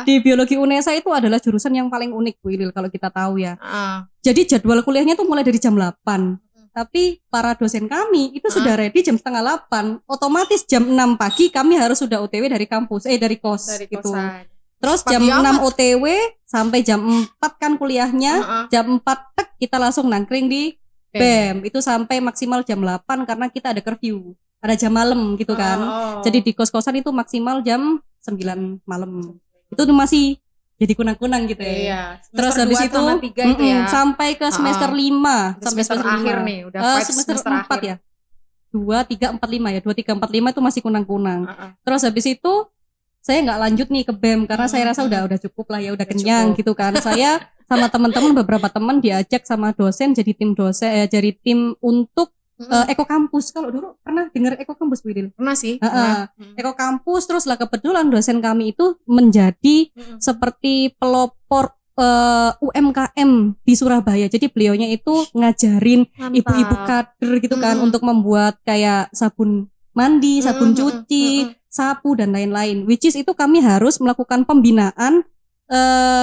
[SPEAKER 3] Di biologi UNESA itu adalah jurusan yang paling unik Bu Ilil kalau kita tahu ya.
[SPEAKER 4] Heeh.
[SPEAKER 3] Jadi jadwal kuliahnya tuh mulai dari jam 8. Tapi para dosen kami itu sudah ready jam setengah 8. Otomatis jam 6 pagi kami harus sudah OTW dari kampus, dari kos
[SPEAKER 4] Dari
[SPEAKER 3] gitu.
[SPEAKER 4] kosan.
[SPEAKER 3] Terus
[SPEAKER 4] Pagi
[SPEAKER 3] jam 6
[SPEAKER 4] amat.
[SPEAKER 3] OTW sampai jam 4 kan kuliahnya. Jam 4 tek kita langsung nangkring di BEM. Itu sampai maksimal jam 8 karena kita ada curfew. Ada jam malam gitu kan. Jadi di kos-kosan itu maksimal jam 9 malam. Itu masih jadi kunang-kunang gitu ya.
[SPEAKER 4] Iya.
[SPEAKER 3] Terus
[SPEAKER 4] Semester
[SPEAKER 3] habis
[SPEAKER 4] 2
[SPEAKER 3] itu
[SPEAKER 4] sama 3 itu ya.
[SPEAKER 3] sampai ke semester 5, sampai
[SPEAKER 4] semester akhir nih, udah vibes
[SPEAKER 3] semester
[SPEAKER 4] semester
[SPEAKER 3] 4
[SPEAKER 4] akhir.
[SPEAKER 3] ya. 2, 3, 4, 5 ya. 2, 3, 4, 5 itu masih kunang-kunang. Terus habis itu saya nggak lanjut nih ke BEM karena saya rasa udah cukup lah ya, udah kenyang
[SPEAKER 4] cukup.
[SPEAKER 3] gitu kan. Saya sama teman-teman beberapa teman diajak sama dosen jadi tim jadi tim untuk Eko Kampus. Kalau dulu pernah dengar Eko Kampus Bu Idil?
[SPEAKER 4] Pernah sih.
[SPEAKER 3] Eko Kampus, terus lah kebetulan dosen kami itu menjadi seperti pelopor UMKM di Surabaya. Jadi beliaunya itu ngajarin ibu-ibu kader gitu kan untuk membuat kayak sabun mandi, sabun cuci, sapu dan lain-lain. Which is itu kami harus melakukan pembinaan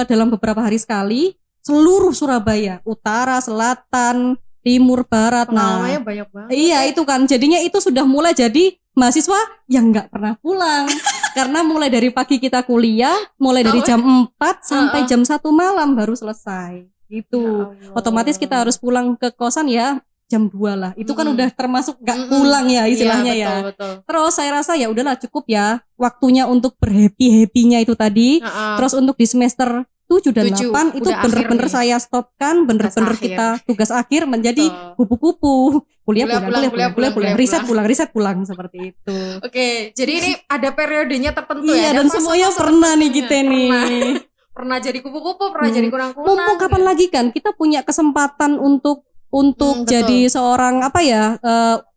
[SPEAKER 3] dalam beberapa hari sekali seluruh Surabaya, utara, selatan, timur, barat.
[SPEAKER 4] Pengalamannya banyak banget.
[SPEAKER 3] Iya itu kan, jadinya itu sudah mulai jadi mahasiswa yang nggak pernah pulang. Karena mulai dari pagi kita kuliah, mulai dari jam 4 sampai jam 1 malam baru selesai. Gitu. Otomatis kita harus pulang ke kosan ya jam 2 lah. Itu kan udah termasuk nggak pulang ya istilahnya
[SPEAKER 4] Iya,
[SPEAKER 3] ya.
[SPEAKER 4] betul.
[SPEAKER 3] Terus saya rasa ya udahlah cukup ya waktunya untuk berhappy-happynya itu tadi. Terus untuk di semester 7 dan 8 itu
[SPEAKER 4] udah
[SPEAKER 3] bener-bener
[SPEAKER 4] akhir nih.
[SPEAKER 3] saya stopkan, bener-bener
[SPEAKER 4] Tugas
[SPEAKER 3] kita tugas akhir menjadi
[SPEAKER 4] Betul.
[SPEAKER 3] kupu-kupu. Kuliah
[SPEAKER 4] Kuliah
[SPEAKER 3] pulang,
[SPEAKER 4] pulang,
[SPEAKER 3] riset pulang seperti itu.
[SPEAKER 4] Oke, jadi ini ada periodenya tertentu
[SPEAKER 3] Iya,
[SPEAKER 4] ya.
[SPEAKER 3] dan semuanya pernah nih kita nih.
[SPEAKER 4] Pernah jadi kupu-kupu, pernah jadi kunang-kunang.
[SPEAKER 3] Mumpung kapan lagi kan kita punya kesempatan untuk
[SPEAKER 4] betul.
[SPEAKER 3] jadi seorang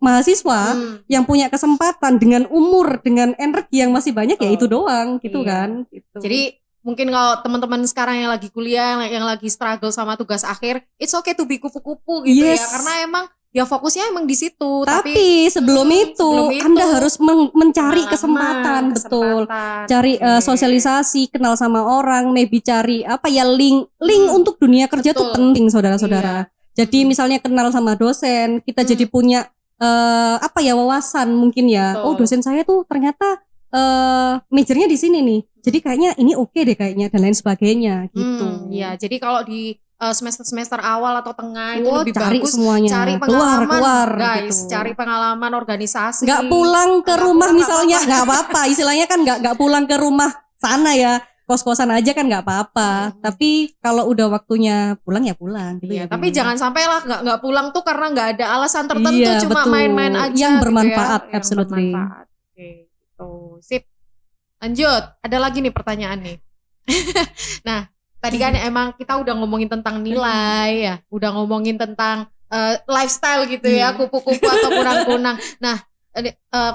[SPEAKER 3] mahasiswa yang punya kesempatan dengan umur, dengan energi yang masih banyak ya itu doang gitu
[SPEAKER 4] Iya.
[SPEAKER 3] kan gitu.
[SPEAKER 4] Jadi mungkin kalau teman-teman sekarang yang lagi kuliah, yang lagi struggle sama tugas akhir, it's okay to be kupu-kupu gitu
[SPEAKER 3] Yes.
[SPEAKER 4] ya. Karena emang ya fokusnya emang di situ.
[SPEAKER 3] Tapi sebelum itu Anda harus mencari
[SPEAKER 4] pengalaman,
[SPEAKER 3] kesempatan, betul.
[SPEAKER 4] kesempatan.
[SPEAKER 3] Cari
[SPEAKER 4] Oke.
[SPEAKER 3] sosialisasi, kenal sama orang, maybe cari link untuk dunia kerja tuh
[SPEAKER 4] Betul.
[SPEAKER 3] penting saudara-saudara. Jadi misalnya kenal sama dosen, kita jadi punya wawasan mungkin ya.
[SPEAKER 4] Betul.
[SPEAKER 3] Oh, dosen saya tuh ternyata majornya di sini nih. Jadi kayaknya ini oke deh kayaknya dan lain sebagainya gitu.
[SPEAKER 4] Iya, jadi kalau di semester-semester awal atau tengah itu
[SPEAKER 3] Oh,
[SPEAKER 4] lebih
[SPEAKER 3] cari
[SPEAKER 4] bagus
[SPEAKER 3] semuanya.
[SPEAKER 4] cari pengalaman,
[SPEAKER 3] keluar
[SPEAKER 4] guys,
[SPEAKER 3] gitu.
[SPEAKER 4] cari pengalaman organisasi.
[SPEAKER 3] Nggak pulang ke
[SPEAKER 4] Nggak
[SPEAKER 3] rumah
[SPEAKER 4] pulang,
[SPEAKER 3] misalnya nggak apa-apa. Istilahnya kan nggak pulang ke rumah sana ya. Kos-kosan aja kan nggak apa-apa. Tapi kalau udah waktunya pulang ya pulang gitu
[SPEAKER 4] Iya,
[SPEAKER 3] ya.
[SPEAKER 4] tapi
[SPEAKER 3] Bu.
[SPEAKER 4] jangan sampai lah nggak pulang tuh karena nggak ada alasan tertentu,
[SPEAKER 3] Iya,
[SPEAKER 4] cuma
[SPEAKER 3] betul.
[SPEAKER 4] main-main aja
[SPEAKER 3] Yang
[SPEAKER 4] gitu
[SPEAKER 3] bermanfaat,
[SPEAKER 4] ya. Yang
[SPEAKER 3] absolutely.
[SPEAKER 4] bermanfaat. Oke. Gitu. Sip. Lanjut. Ada lagi nih pertanyaan nih. Nah, tadi kan emang kita udah ngomongin tentang nilai ya, udah ngomongin tentang lifestyle gitu ya, kupu-kupu atau kunang-kunang. Nah,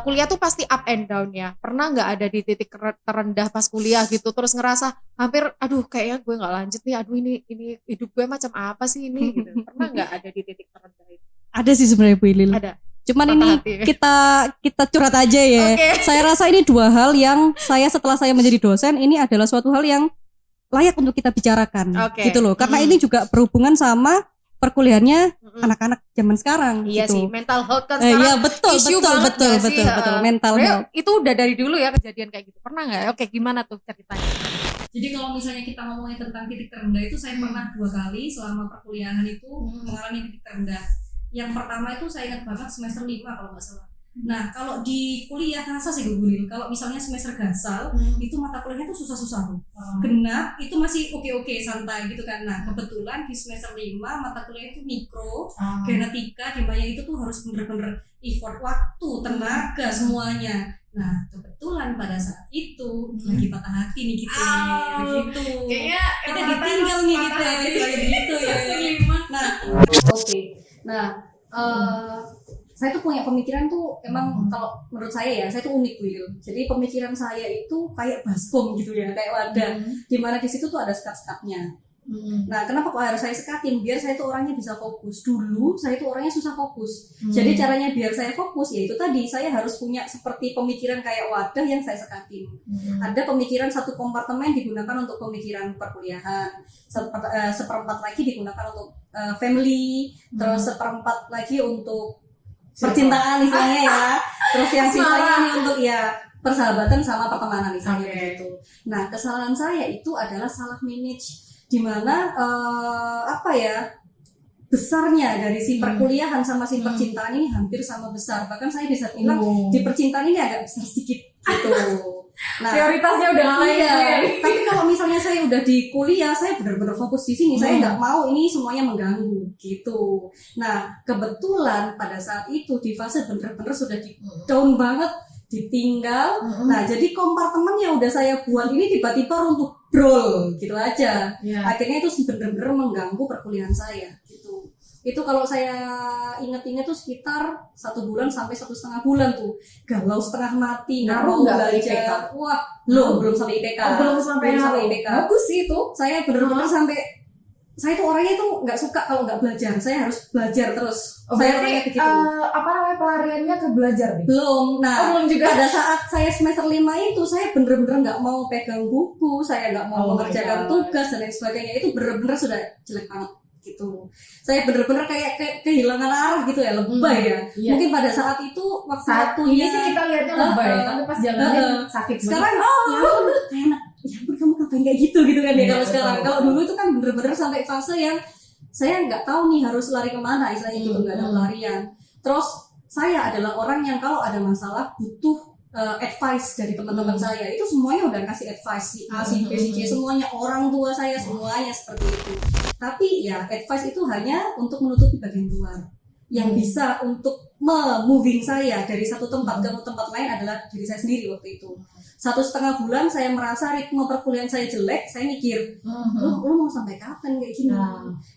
[SPEAKER 4] kuliah tuh pasti up and down ya. Pernah nggak ada di titik terendah pas kuliah gitu, terus ngerasa hampir, aduh kayaknya gue nggak lanjut nih, aduh ini hidup gue macam apa sih ini gitu. Pernah nggak ada di titik terendah itu?
[SPEAKER 3] Ada sih sebenarnya Bu Ilil.
[SPEAKER 4] Ada.
[SPEAKER 3] Cuman
[SPEAKER 4] Patah
[SPEAKER 3] ini
[SPEAKER 4] hati.
[SPEAKER 3] kita curhat aja ya.
[SPEAKER 4] Oke.
[SPEAKER 3] Saya rasa ini dua hal yang setelah saya menjadi dosen, ini adalah suatu hal yang layak untuk kita bicarakan.
[SPEAKER 4] Oke.
[SPEAKER 3] Gitu loh. Karena ini juga berhubungan sama perkuliahannya anak-anak zaman sekarang.
[SPEAKER 4] Iya
[SPEAKER 3] gitu.
[SPEAKER 4] sih, mental health kan sekarang
[SPEAKER 3] Iya betul
[SPEAKER 4] isu banget
[SPEAKER 3] betul
[SPEAKER 4] gak sih?
[SPEAKER 3] mental
[SPEAKER 4] Sebenarnya
[SPEAKER 3] health.
[SPEAKER 4] itu udah dari dulu ya kejadian kayak gitu. Pernah nggak? Oke, gimana tuh ceritanya?
[SPEAKER 2] Jadi kalau misalnya kita ngomongin tentang titik terendah itu, saya pernah 2 kali selama perkuliahan itu mengalami titik terendah. Yang pertama itu saya ingat banget semester 5 kalau nggak salah. Nah, kalau di kuliah rasa sih gue Guril, kalau misalnya semester gasal itu mata kuliahnya tuh susah-susah tuh. Genap itu masih oke-oke santai gitu kan. Nah, kebetulan di semester 5 mata kuliah itu mikro, genetika, dimana itu tuh harus bener-bener effort waktu, tenaga semuanya. Nah, kebetulan pada saat itu lagi patah hati nih gitu. Begitu.
[SPEAKER 1] Kayaknya
[SPEAKER 2] Kita ditinggal nih gitu ya, lagi gitu ya. Nah, oke. Nah, saya tuh punya pemikiran tuh emang kalau menurut saya ya, saya tuh unik Will. Jadi pemikiran saya itu kayak baskom gitu ya, kayak wadah. Dimana di situ tuh ada sekat-sekatnya. Nah, kenapa kok harus saya sekatin? Biar saya tuh orangnya bisa fokus. Dulu saya tuh orangnya susah fokus. Jadi caranya biar saya fokus ya itu tadi, saya harus punya seperti pemikiran kayak wadah yang saya sekatin. Ada pemikiran satu kompartemen digunakan untuk pemikiran perkuliahan, seperempat lagi digunakan untuk family, terus seperempat lagi untuk percintaan misalnya ya. Terus yang sisanya ini untuk ya persahabatan sama pertemanan misalnya gitu. Nah, kesalahan saya itu adalah salah manage, dimana besarnya dari si perkuliahan sama si percintaan ini hampir sama besar. Bahkan saya bisa bilang di percintaan ini agak besar sedikit gitu. Nah,
[SPEAKER 1] Prioritasnya udah ngalahin kuliah.
[SPEAKER 2] tapi kalau misalnya saya udah di kuliah, saya benar-benar fokus di sini. Saya nggak mau ini semuanya mengganggu gitu. Nah, kebetulan pada saat itu di fase benar-benar sudah di down banget, ditinggal. Nah, jadi kompartemen yang udah saya buat ini tiba-tiba runtuh brol gitu aja. Akhirnya itu benar-benar mengganggu perkuliahan saya gitu. Itu kalau saya ingat-ingat tuh sekitar 1 bulan sampai 1,5 bulan tuh galau setengah mati, nggak mau belajar. Wah, belum sampai IPK.
[SPEAKER 1] Belum sampai
[SPEAKER 2] IPK.
[SPEAKER 1] Bagus sih itu.
[SPEAKER 2] Saya benar-benar sampai, saya tuh orangnya tuh nggak suka kalau nggak belajar. Saya harus belajar terus. Saya orangnya begitu.
[SPEAKER 1] Pelariannya ke belajar nih?
[SPEAKER 2] Belum. Nah,
[SPEAKER 1] belum juga.
[SPEAKER 2] pada saat saya semester 5 itu saya bener-bener nggak mau pegang buku, saya nggak mau mengerjakan tugas dan lain sebagainya. Itu bener-bener sudah jelek banget gitu. Saya bener-bener kayak kehilangan arah gitu ya, lebay ya. Mungkin pada saat itu waktunya
[SPEAKER 1] ini sih kita lihatnya lebay, tapi pas jalannya sakit banget.
[SPEAKER 2] sekarang ya ampun, kayak ya ampun kamu ngapain kayak gitu kan ya kalau sekarang. Kalau dulu itu kan bener-bener sampai fase yang saya nggak tahu nih harus lari kemana, istilahnya gitu, nggak ada pelarian. Terus saya adalah orang yang kalau ada masalah butuh advice dari teman-teman saya. Itu semuanya udah kasih advice, si A, si B, si C, semuanya, orang tua saya semuanya seperti itu. Tapi ya advice itu hanya untuk menutupi bagian luar. Yang bisa untuk moving saya dari satu tempat ke tempat lain adalah diri saya sendiri waktu itu. 1,5 bulan saya merasa ritme perkuliahan saya jelek, saya mikir, lu mau sampai kapan kayak gini?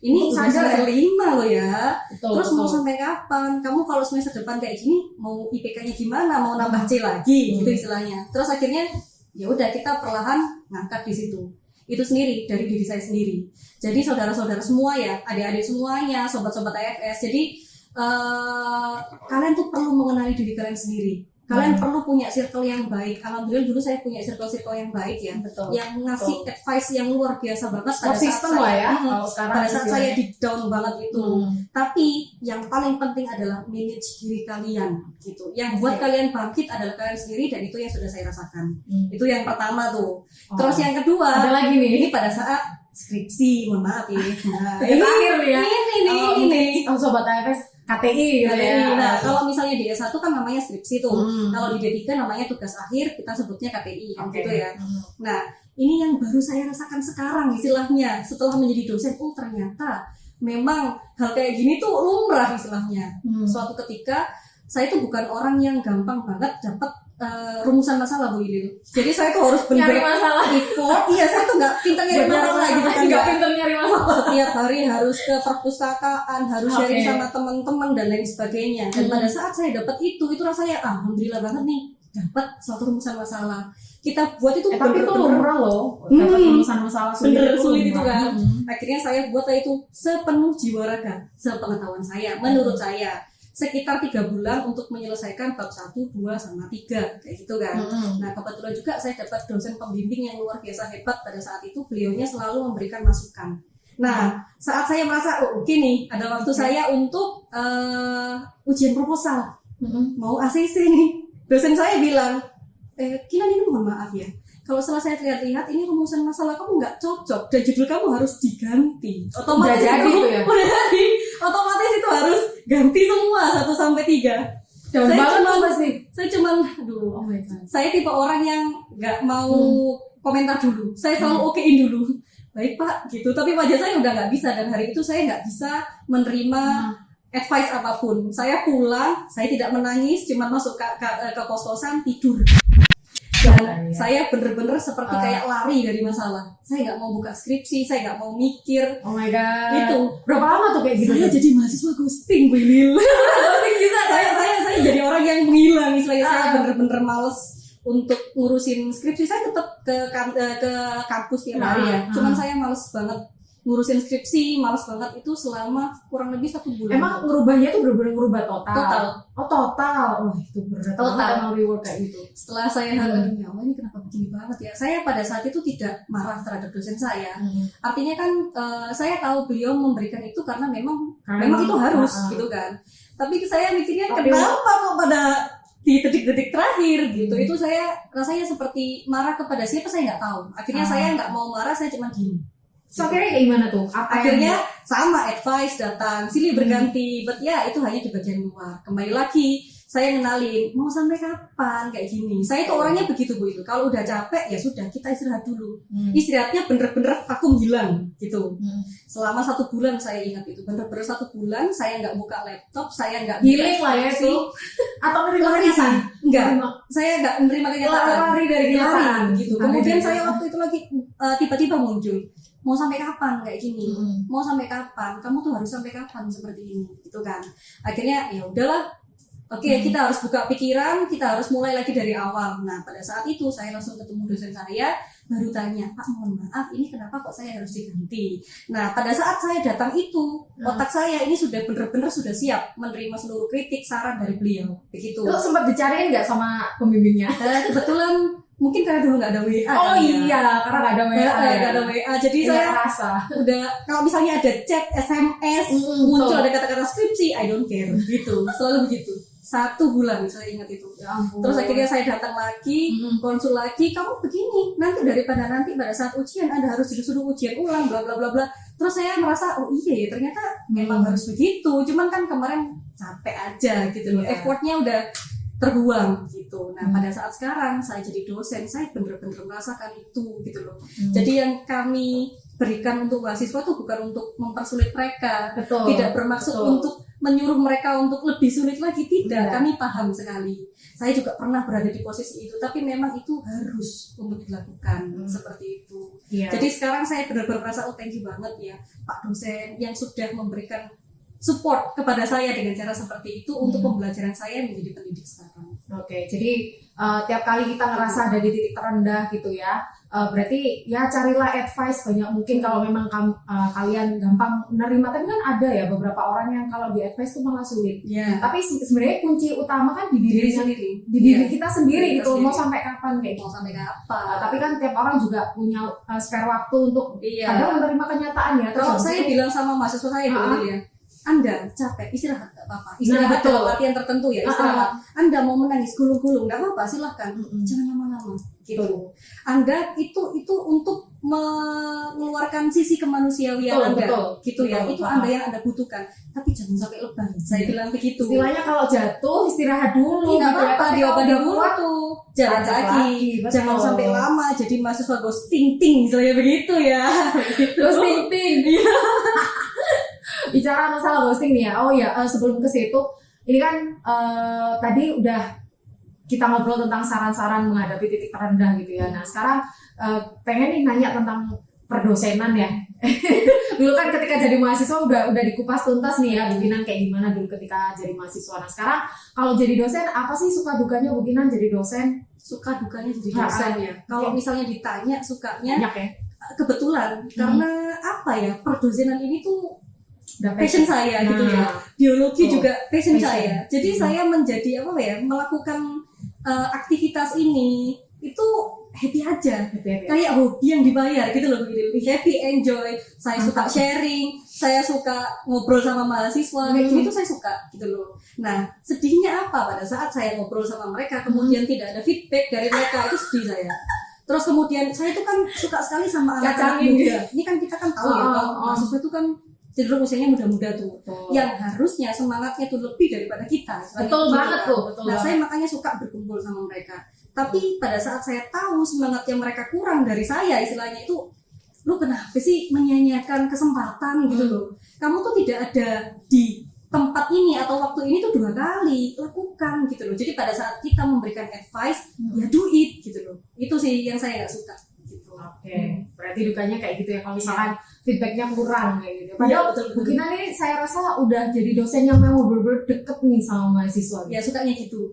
[SPEAKER 2] Ini semester 5 loh ya. Terus mau sampai kapan? Kamu kalau semester depan kayak gini, mau IPK-nya gimana? Mau nambah C lagi gitu istilahnya. Terus akhirnya ya udah kita perlahan ngangkat di situ. Itu sendiri dari diri saya sendiri. Jadi saudara-saudara semua ya, adik-adik semuanya, sobat-sobat AFS. Jadi kalian tuh perlu mengenali diri kalian sendiri. Kalian perlu punya circle yang baik. Alhamdulillah dulu saya punya circle yang baik ya.
[SPEAKER 1] Betul.
[SPEAKER 2] Yang ngasih advice yang luar biasa banget pada saat
[SPEAKER 1] Sistem
[SPEAKER 2] saya,
[SPEAKER 1] lah ya. Kalau sekarang
[SPEAKER 2] pada saat saya di down banget itu. Tapi yang paling penting adalah manage diri kalian gitu. Yang buat kalian bangkit adalah kalian sendiri, dan itu yang sudah saya rasakan. Itu yang pertama tuh. Terus yang kedua,
[SPEAKER 1] ada lagi nih.
[SPEAKER 2] ini pada saat skripsi, mohon maaf ya. Nah,
[SPEAKER 1] Tugas akhir nih ya.
[SPEAKER 2] Ini.
[SPEAKER 1] Sobat AFS KTI gitu ya.
[SPEAKER 2] Nah, kalau misalnya di S1 kan namanya skripsi tuh. Kalau di D3 namanya tugas akhir, kita sebutnya KTI gitu ya. Nah, ini yang baru saya rasakan sekarang istilahnya setelah menjadi dosen. Oh, ternyata memang hal kayak gini tuh lumrah istilahnya. Suatu ketika saya tuh bukan orang yang gampang banget dapat
[SPEAKER 3] rumusan masalah Bu Lili. Jadi saya tuh harus
[SPEAKER 4] Nyari
[SPEAKER 3] bener-bener
[SPEAKER 4] masalah.
[SPEAKER 3] effort. Iya, saya tuh nggak pintar nyari masalah gitu kan.
[SPEAKER 4] Nggak pinter nyari masalah.
[SPEAKER 3] Setiap hari harus ke perpustakaan, harus sharing
[SPEAKER 4] Oke.
[SPEAKER 3] sama teman-teman dan lain sebagainya. Dan pada saat saya dapat itu rasanya alhamdulillah banget nih, dapat suatu rumusan masalah. Kita buat itu
[SPEAKER 4] Tapi itu
[SPEAKER 3] bener-bener
[SPEAKER 4] lumrah loh, dapat rumusan masalah
[SPEAKER 3] bener sulit itu
[SPEAKER 4] lumrah.
[SPEAKER 3] kan. Akhirnya saya buat itu sepenuh jiwa raga, sepengetahuan saya, menurut saya sekitar 3 bulan untuk menyelesaikan bab 1, 2, sama 3 kayak gitu kan. Nah kebetulan juga saya dapat dosen pembimbing yang luar biasa hebat pada saat itu, beliaunya selalu memberikan masukan. Nah saat saya merasa oh oke nih ada waktu saya untuk ujian proposal, mau ACC nih, dosen saya bilang Kinan ini mohon maaf ya, kalau setelah saya lihat-lihat ini rumusan masalah kamu nggak cocok dan judul kamu harus diganti. Otomatis
[SPEAKER 4] Udah jadi
[SPEAKER 3] itu,
[SPEAKER 4] tuh ya?
[SPEAKER 3] udah jadi. Otomatis itu harus ganti semua 1 sampai 3.
[SPEAKER 4] Jauh banget tuh pasti.
[SPEAKER 3] Saya cuman, aduh,
[SPEAKER 4] Oh my god.
[SPEAKER 3] saya tipe orang yang nggak mau komentar dulu. Saya selalu okein dulu. Baik Pak, gitu. Tapi wajah saya udah nggak bisa dan hari itu saya nggak bisa menerima advice apapun. Saya pulang, saya tidak menangis, cuma masuk ke kos-kosan tidur. Dan saya bener-bener seperti kayak lari dari masalah. Saya nggak mau buka skripsi, saya nggak mau mikir.
[SPEAKER 4] Oh my god.
[SPEAKER 3] Itu
[SPEAKER 4] Berapa lama tuh kayak gitu?
[SPEAKER 3] saya jadi mahasiswa ghosting, Bu Lil.
[SPEAKER 4] ghosting juga.
[SPEAKER 3] saya jadi orang yang menghilang. Istilahnya saya bener-bener males untuk ngurusin skripsi. Saya tetap ke kampus tiap hari ya. Cuman saya males banget ngurusin skripsi, males banget itu selama kurang lebih 1 bulan.
[SPEAKER 4] Emang ngerubahnya tuh bener-bener ngerubah total?
[SPEAKER 3] Total.
[SPEAKER 4] Oh total. Wah itu berat
[SPEAKER 3] Total.
[SPEAKER 4] banget emang rework kayak gitu.
[SPEAKER 3] Setelah saya aduh ya Allah ini kenapa begini banget ya. Saya pada saat itu tidak marah terhadap dosen saya. Artinya kan saya tahu beliau memberikan itu karena memang itu harus gitu kan. Tapi saya mikirnya kenapa kok pada di detik-detik terakhir gitu. Itu saya rasanya seperti marah kepada siapa saya nggak tahu. Akhirnya saya nggak mau marah, saya cuma diem.
[SPEAKER 4] So akhirnya kayak gimana tuh?
[SPEAKER 3] Akhirnya sama advice datang silih berganti, but ya itu hanya di bagian luar. Kembali lagi saya ngenalin mau sampai kapan kayak gini. Saya itu orangnya begitu Bu itu. Kalau udah capek ya sudah kita istirahat dulu. Istirahatnya bener-bener vakum hilang gitu. Selama 1 bulan saya ingat itu bener-bener 1 bulan saya nggak buka laptop, saya nggak
[SPEAKER 4] healing lah ya itu. Atau menerima kenyataan?
[SPEAKER 3] Enggak, saya nggak menerima kenyataan.
[SPEAKER 4] Lari dari kenyataan
[SPEAKER 3] gitu. Kemudian saya waktu itu lagi tiba-tiba muncul. Mau sampai kapan kayak gini? Mau sampai kapan? Kamu tuh harus sampai kapan seperti ini, gitu kan? Akhirnya ya udahlah. Oke, kita harus buka pikiran, kita harus mulai lagi dari awal. Nah, pada saat itu saya langsung ketemu dosen saya, baru tanya, Pak, mohon maaf, ini kenapa kok saya harus diganti? Nah, pada saat saya datang itu, otak saya ini sudah benar-benar sudah siap menerima seluruh kritik, saran dari beliau. Begitu.
[SPEAKER 4] Lo sempat dicariin nggak sama pembimbingnya?
[SPEAKER 3] Kebetulan mungkin karena dulu nggak ada WA.
[SPEAKER 4] Oh iya, karena nggak ada WA.
[SPEAKER 3] Nggak ada WA, jadi saya
[SPEAKER 4] rasa.
[SPEAKER 3] udah kalau misalnya ada chat, SMS, muncul ada kata-kata skripsi, I don't care gitu, selalu begitu. 1 bulan saya ingat itu.
[SPEAKER 4] Ya ampun.
[SPEAKER 3] Terus akhirnya saya datang lagi, konsul lagi, kamu begini, nanti daripada nanti pada saat ujian Anda harus disuruh ujian ulang, bla bla bla bla. Terus saya merasa oh iya ya ternyata memang harus begitu. Cuman kan kemarin capek aja gitu loh, effortnya udah terbuang gitu. Nah pada saat sekarang saya jadi dosen, saya bener-bener merasakan itu gitu loh. Jadi yang kami berikan untuk mahasiswa itu bukan untuk mempersulit mereka,
[SPEAKER 4] Betul.
[SPEAKER 3] tidak bermaksud untuk menyuruh mereka untuk lebih sulit lagi, tidak. Kami paham sekali. Saya juga pernah berada di posisi itu, tapi memang itu harus untuk dilakukan seperti itu. Jadi sekarang saya benar-benar merasa oh thank you banget ya Pak dosen yang sudah memberikan support kepada saya dengan cara seperti itu untuk pembelajaran saya menjadi pendidik sekarang.
[SPEAKER 4] Oke, jadi tiap kali kita ngerasa ada di titik terendah gitu ya, berarti ya carilah advice banyak mungkin kalau memang kalian gampang menerima. Tapi kan ada ya beberapa orang yang kalau di advice tuh malah sulit. Tapi sebenarnya kunci utama kan di diri sendiri, di diri kita sendiri gitu. Mau sampai kapan kayak
[SPEAKER 3] mau sampai kapan?
[SPEAKER 4] Tapi kan tiap orang juga punya spare waktu untuk kadang menerima kenyataan ya.
[SPEAKER 3] Kalau saya bilang sama mahasiswa saya dulu ya, Anda capek, istirahat gak apa-apa. Istirahat dalam artian tertentu ya, istirahat. Anda mau menangis gulung-gulung, gak apa-apa, silahkan. Jangan lama-lama, gitu. Anda itu untuk mengeluarkan sisi kemanusiaan Anda, gitu ya. Itu Anda yang Anda butuhkan. Tapi jangan sampai lebay. Saya bilang begitu.
[SPEAKER 4] Istilahnya kalau jatuh istirahat dulu.
[SPEAKER 3] Nggak apa-apa, diobati dulu
[SPEAKER 4] tuh.
[SPEAKER 3] Jalan lagi, jangan sampai lama jadi mahasiswa ghosting, misalnya begitu ya.
[SPEAKER 4] Ghosting. Bicara masalah ghosting nih ya, sebelum ke situ, ini kan tadi udah kita ngobrol tentang saran-saran menghadapi titik terendah gitu ya. Nah sekarang pengen nih nanya tentang perdosenan ya. Dulu kan ketika jadi mahasiswa udah dikupas tuntas nih ya, Bukinan kayak gimana dulu ketika jadi mahasiswa. Nah sekarang kalau jadi dosen, apa sih suka dukanya Bukinan jadi dosen?
[SPEAKER 3] Suka dukanya jadi dosen ya. Kalau misalnya ditanya sukanya,
[SPEAKER 4] Banyak ya?
[SPEAKER 3] kebetulan karena apa ya, perdosenan ini tuh
[SPEAKER 4] Udah
[SPEAKER 3] passion saya gitu ya. Biologi juga passion
[SPEAKER 4] passion.
[SPEAKER 3] saya. Jadi saya menjadi apa ya, melakukan aktivitas ini itu happy aja. Kayak hobi yang dibayar gitu loh, begini. Happy, enjoy. Saya suka sharing, saya suka ngobrol sama mahasiswa, kayak gini tuh saya suka gitu loh. Nah, sedihnya apa pada saat saya ngobrol sama mereka kemudian tidak ada feedback dari mereka, itu sedih saya. Terus kemudian saya tuh kan suka sekali sama anak-anak
[SPEAKER 4] Kacangin
[SPEAKER 3] muda. Ini kan kita kan tahu ya, kalau mahasiswa itu kan cenderung usianya muda-muda tuh. Yang harusnya semangatnya tuh lebih daripada kita.
[SPEAKER 4] Betul banget tuh, betul
[SPEAKER 3] Nah,
[SPEAKER 4] banget.
[SPEAKER 3] saya makanya suka berkumpul sama mereka. Tapi pada saat saya tahu semangatnya mereka kurang dari saya, istilahnya itu, lu kenapa sih menyanyiakan kesempatan gitu loh. Kamu tuh tidak ada di tempat ini atau waktu ini tuh 2 kali, lakukan gitu loh. Jadi pada saat kita memberikan advice, ya do it gitu loh. Itu sih yang saya nggak suka gitu.
[SPEAKER 4] Oke, berarti dukanya kayak gitu ya kalau misalkan feedbacknya kurang kayak gitu. Padahal
[SPEAKER 3] betul.
[SPEAKER 4] Bukinan ini saya rasa udah jadi dosen yang memang bener-bener deket nih sama mahasiswa.
[SPEAKER 3] Ya sukanya gitu.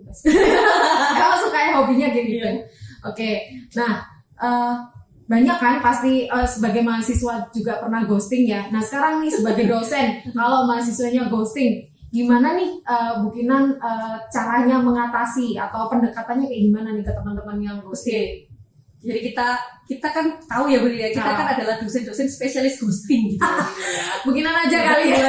[SPEAKER 4] Kalau sukanya hobinya gitu. Oke, nah banyak kan pasti sebagai mahasiswa juga pernah ghosting ya. Nah sekarang nih sebagai dosen, kalau mahasiswanya ghosting, gimana nih Bukinan caranya mengatasi atau pendekatannya kayak gimana nih ke teman-teman yang ghosting?
[SPEAKER 3] Jadi kita kan tahu ya Bu ya, kita kan adalah dosen-dosen spesialis ghosting gitu.
[SPEAKER 4] Bukinan aja kali ya.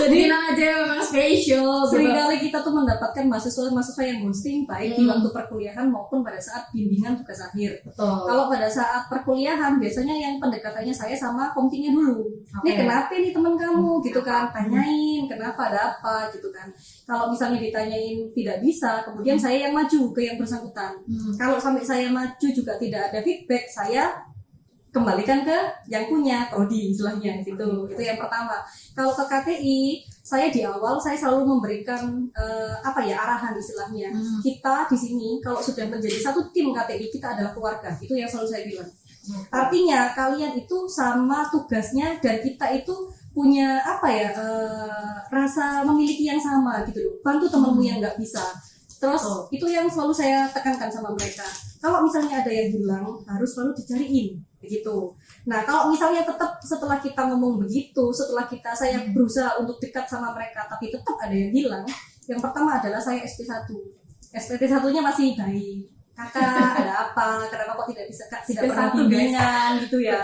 [SPEAKER 4] Jadi Bukinan aja memang spesial.
[SPEAKER 3] Seringkali kita tuh mendapatkan mahasiswa yang ghosting baik di waktu perkuliahan maupun pada saat bimbingan tugas akhir.
[SPEAKER 4] Betul.
[SPEAKER 3] Kalau pada saat perkuliahan biasanya yang pendekatannya saya sama komtingnya dulu. Nih kenapa nih teman kamu gitu kan, tanyain kenapa, ada apa gitu kan. Kalau misalnya ditanyain tidak bisa, kemudian saya yang maju ke yang bersangkutan. Kalau sampai saya maju juga tidak ada feedback, saya kembalikan ke yang punya prodi istilahnya gitu. Itu yang pertama. Kalau ke KTI, saya di awal saya selalu memberikan arahan istilahnya. Kita di sini kalau sudah menjadi satu tim KTI, kita adalah keluarga. Itu yang selalu saya bilang. Artinya kalian itu sama tugasnya dan kita itu punya rasa memiliki yang sama gitu loh. Bantu temanmu yang nggak bisa. Terus itu yang selalu saya tekankan sama mereka. Kalau misalnya ada yang hilang, harus selalu dicariin begitu. Nah kalau misalnya tetap setelah kita ngomong begitu, setelah saya berusaha untuk dekat sama mereka, tapi tetap ada yang hilang, yang pertama adalah saya SP1. SPT1-nya masih baik. Kakak ada apa? Kenapa kok tidak pernah bimbingan gitu ya?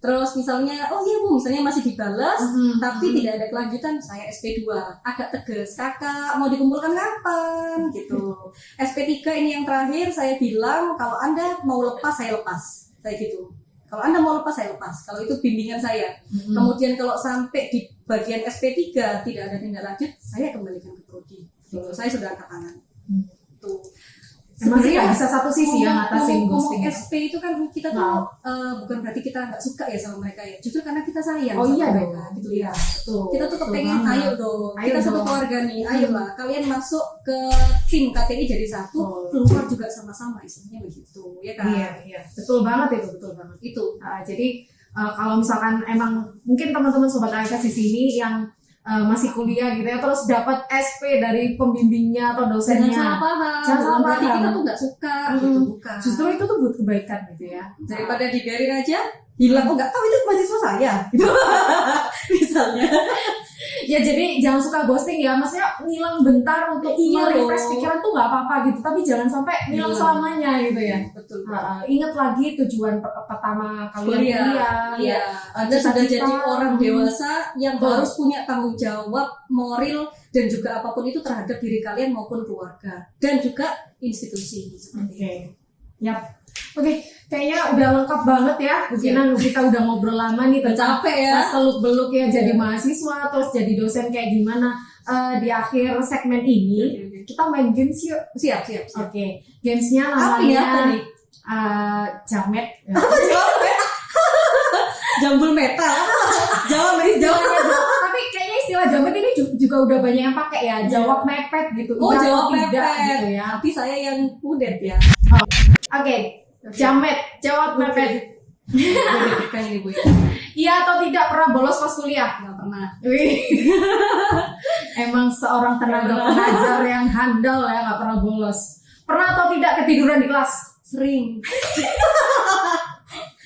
[SPEAKER 3] Terus misalnya, oh iya Bu, misalnya masih dibalas, tapi tidak ada kelanjutan, saya SP2. Agak tegas, kakak mau dikumpulkan kapan? Gitu. SP3 ini yang terakhir, saya bilang, kalau Anda mau lepas, saya lepas. Saya gitu. Kalau Anda mau lepas, saya lepas. Kalau itu bimbingan saya. Kemudian kalau sampai di bagian SP3 tidak ada tindak lanjut, saya kembalikan ke prodi. Gitu. Saya sudah angkat tangan. Tuh.
[SPEAKER 4] Sebenarnya bisa satu sisi yang ngatasin ghosting.
[SPEAKER 3] SP itu kan kita tuh bukan berarti kita nggak suka ya sama mereka ya, justru karena kita sayang
[SPEAKER 4] iya
[SPEAKER 3] sama
[SPEAKER 4] dong
[SPEAKER 3] mereka gitu
[SPEAKER 4] iya,
[SPEAKER 3] ya.
[SPEAKER 4] betul.
[SPEAKER 3] Kita tuh kepengen ayo dong, kita satu keluarga nih, ayolah kalian masuk ke tim KTI jadi satu, keluar juga sama-sama, istilahnya begitu ya kan.
[SPEAKER 4] Iya betul banget itu, betul banget
[SPEAKER 3] Itu
[SPEAKER 4] jadi kalau misalkan emang mungkin teman-teman sobat AFS di sini yang masih kuliah gitu ya, terus dapat SP dari pembimbingnya atau dosennya,
[SPEAKER 3] jangan salah paham,
[SPEAKER 4] jangan salah
[SPEAKER 3] berarti
[SPEAKER 4] paham.
[SPEAKER 3] kita tuh nggak suka gitu, bukan.
[SPEAKER 4] Justru itu tuh buat kebaikan gitu ya.
[SPEAKER 3] Daripada dibiarin aja hilang, oh nggak tahu itu mahasiswa saya gitu. Misalnya
[SPEAKER 4] Ya jadi jangan suka ghosting ya, maksudnya ngilang bentar untuk refresh pikiran tuh nggak apa-apa gitu, tapi jangan sampai ngilang selamanya gitu ya.
[SPEAKER 3] Betul.
[SPEAKER 4] Ingat lagi tujuan pertama kalian kuliah.
[SPEAKER 3] Iya. Anda sudah jadi orang dewasa yang harus punya tanggung jawab moral dan juga apapun itu terhadap diri kalian maupun keluarga dan juga institusi seperti itu.
[SPEAKER 4] Yap. Oke, kayaknya udah lengkap banget ya. Bukinan kita udah ngobrol lama nih tentang
[SPEAKER 3] capek ya.
[SPEAKER 4] seluk-beluk ya jadi mahasiswa terus jadi dosen kayak gimana. Di akhir segmen ini kita main games yuk.
[SPEAKER 3] Siap.
[SPEAKER 4] Oke, gamesnya namanya Jamet.
[SPEAKER 3] Jambul metal. Jawa.
[SPEAKER 4] Tapi kayaknya istilah Jamet ini juga udah banyak yang pakai ya, jawab mepet gitu.
[SPEAKER 3] Oh,
[SPEAKER 4] iya
[SPEAKER 3] jawab
[SPEAKER 4] atau tidak
[SPEAKER 3] mepet.
[SPEAKER 4] gitu ya.
[SPEAKER 3] Tapi saya yang kudet ya.
[SPEAKER 4] Oke, jamet, jawab mepet.
[SPEAKER 3] Kan ini Bu ya.
[SPEAKER 4] Iya atau tidak pernah bolos pas kuliah?
[SPEAKER 3] Nggak pernah.
[SPEAKER 4] Wih. Emang seorang tenaga pengajar yang handal ya, nggak pernah bolos. Pernah atau tidak ketiduran di kelas?
[SPEAKER 3] Sering.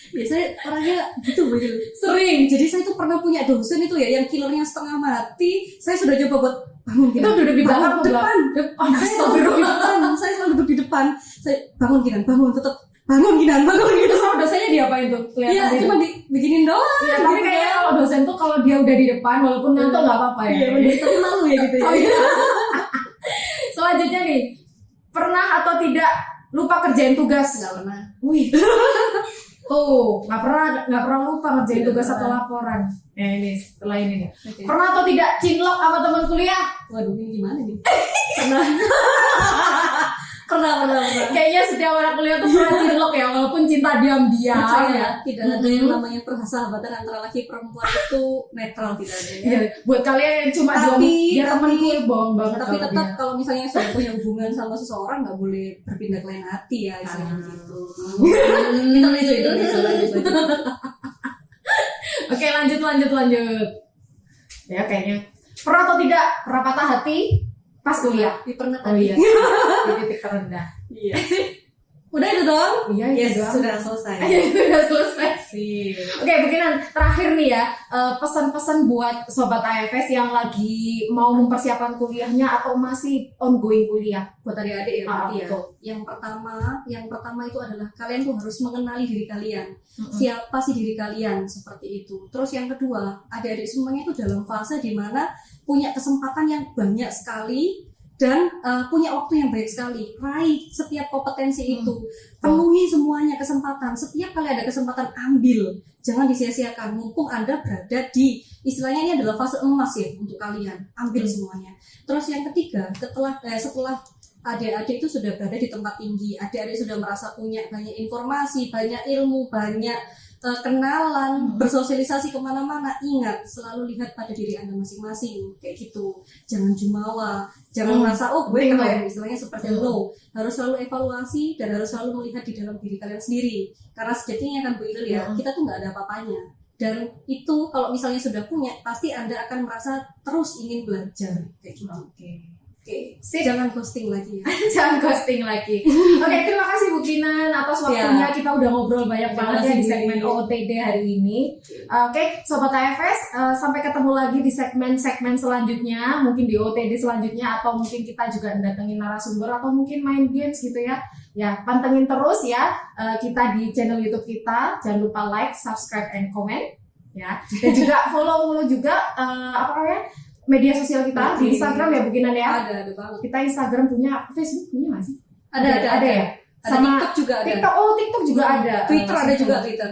[SPEAKER 3] Biasanya orangnya gitu Bu.
[SPEAKER 4] Sering.
[SPEAKER 3] Jadi saya tuh pernah punya dosen itu ya yang killernya setengah mati. Saya sudah coba buat bangun
[SPEAKER 4] Itu duduk di belakang atau
[SPEAKER 3] depan.
[SPEAKER 4] Oh,
[SPEAKER 3] Saya selalu duduk di depan. Saya selalu duduk di depan. Saya bangun Kinan, bangun tetap bangun Kinan.
[SPEAKER 4] Terus sama dosennya diapain tuh?
[SPEAKER 3] Iya,
[SPEAKER 4] Kelihatan
[SPEAKER 3] cuma dibikinin doang.
[SPEAKER 4] Iya, tapi kayaknya kalau dosen tuh kalau dia udah di depan walaupun ngantuk nggak apa-apa ya.
[SPEAKER 3] Iya, bener. Tapi malu ya gitu ya.
[SPEAKER 4] Oh, iya. Selanjutnya nih, pernah atau tidak lupa kerjain tugas?
[SPEAKER 3] Nggak pernah.
[SPEAKER 4] Wih. Tuh, nggak pernah lupa ngerjain
[SPEAKER 3] Tidak
[SPEAKER 4] tugas
[SPEAKER 3] pernah.
[SPEAKER 4] atau laporan. Ini setelah ini nih.
[SPEAKER 3] Oke.
[SPEAKER 4] Pernah atau tidak cinlok sama teman kuliah?
[SPEAKER 3] Waduh, ini gimana nih? Pernah. pernah.
[SPEAKER 4] Kayaknya setiap anak kuliah tuh pernah cinlok ya, walaupun cinta diam-diam
[SPEAKER 3] Percaya
[SPEAKER 4] ya.
[SPEAKER 3] tidak ada yang namanya persahabatan antara laki perempuan itu netral, tidak ada ya.
[SPEAKER 4] Iya, buat kalian yang cuma dia temanku bohong banget.
[SPEAKER 3] Tapi
[SPEAKER 4] kalau
[SPEAKER 3] tetap
[SPEAKER 4] dia.
[SPEAKER 3] kalau misalnya sudah punya hubungan sama seseorang nggak boleh berpindah ke lain hati ya istilahnya gitu. Kita lanjut.
[SPEAKER 4] Oke, lanjut. Ya kayaknya. Pernah atau tidak pernah patah hati pas kuliah?
[SPEAKER 3] Pernah
[SPEAKER 4] Oh
[SPEAKER 3] tadi.
[SPEAKER 4] iya. Di titik terendah.
[SPEAKER 3] Iya. Udah itu dong?
[SPEAKER 4] Iya,
[SPEAKER 3] Yes,
[SPEAKER 4] itu doang.
[SPEAKER 3] sudah selesai.
[SPEAKER 4] Udah selesai.
[SPEAKER 3] Sip.
[SPEAKER 4] Oke, mungkin terakhir nih ya, pesan-pesan buat sobat AFS yang lagi mau mempersiapkan kuliahnya atau masih ongoing kuliah.
[SPEAKER 3] Buat adik-adik ya berarti ya.
[SPEAKER 4] betul.
[SPEAKER 3] Yang pertama itu adalah kalian tuh harus mengenali diri kalian. Siapa sih diri kalian seperti itu. Terus yang kedua, adik-adik semuanya itu dalam fase di mana punya kesempatan yang banyak sekali dan punya waktu yang baik sekali. Raih setiap kompetensi itu, penuhi semuanya kesempatan. Setiap kali ada kesempatan ambil, jangan disia-siakan. Mumpung Anda berada di istilahnya ini adalah fase emas ya untuk kalian, ambil semuanya. Terus yang ketiga, setelah adik-adik itu sudah berada di tempat tinggi, adik-adik sudah merasa punya banyak informasi, banyak ilmu, banyak kenalan, bersosialisasi kemana-mana. Ingat, selalu lihat pada diri Anda masing-masing, kayak gitu. Jangan jumawa, jangan merasa oh gue
[SPEAKER 4] Penting,
[SPEAKER 3] keren, istilahnya seperti no. Harus selalu evaluasi dan harus selalu melihat di dalam diri kalian sendiri. Karena sejatinya kan Bu Ilil ya, kita tuh nggak ada apa-apanya. Dan itu kalau misalnya sudah punya, pasti Anda akan merasa terus ingin belajar kayak gitu. Oke.
[SPEAKER 4] Sip.
[SPEAKER 3] Jangan ghosting lagi ya.
[SPEAKER 4] Jangan ghosting lagi. Oke, terima kasih Bu Kinan atas waktunya. Kita udah ngobrol banyak
[SPEAKER 3] Terima
[SPEAKER 4] banget ya
[SPEAKER 3] kasih,
[SPEAKER 4] di segmen
[SPEAKER 3] Bu.
[SPEAKER 4] OOTD hari ini. Oke, Sobat AFS, sampai ketemu lagi di segmen-segmen selanjutnya. Mungkin di OOTD selanjutnya, atau mungkin kita juga datengin narasumber, atau mungkin main games gitu ya. Ya, pantengin terus ya kita di channel YouTube kita. Jangan lupa like, subscribe, and comment. Ya, dan juga follow juga apa namanya, media sosial kita di Instagram ya Bu Kinan ya.
[SPEAKER 3] Ada banget.
[SPEAKER 4] Kita Instagram punya, Facebook punya nggak sih?
[SPEAKER 3] Ada
[SPEAKER 4] ya.
[SPEAKER 3] Ada
[SPEAKER 4] Sama
[SPEAKER 3] TikTok juga ada.
[SPEAKER 4] TikTok juga ada.
[SPEAKER 3] Twitter ada juga Twitter.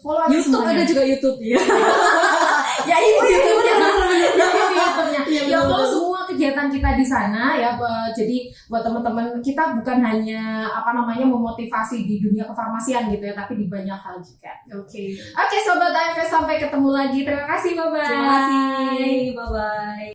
[SPEAKER 4] Follow aja
[SPEAKER 3] YouTube
[SPEAKER 4] semuanya.
[SPEAKER 3] ada juga YouTube. Iya.
[SPEAKER 4] Ya ini YouTube-nya. YouTube-nya.
[SPEAKER 3] Iya,
[SPEAKER 4] Ya
[SPEAKER 3] betul.
[SPEAKER 4] follow semua kegiatan kita di sana ya. Jadi buat teman-teman, kita bukan hanya memotivasi di dunia kefarmasian gitu ya, tapi di banyak hal juga.
[SPEAKER 3] Oke.
[SPEAKER 4] Oke, Sobat AFS, sampai ketemu lagi. Terima kasih, bye-bye.
[SPEAKER 3] Terima kasih. Bye bye.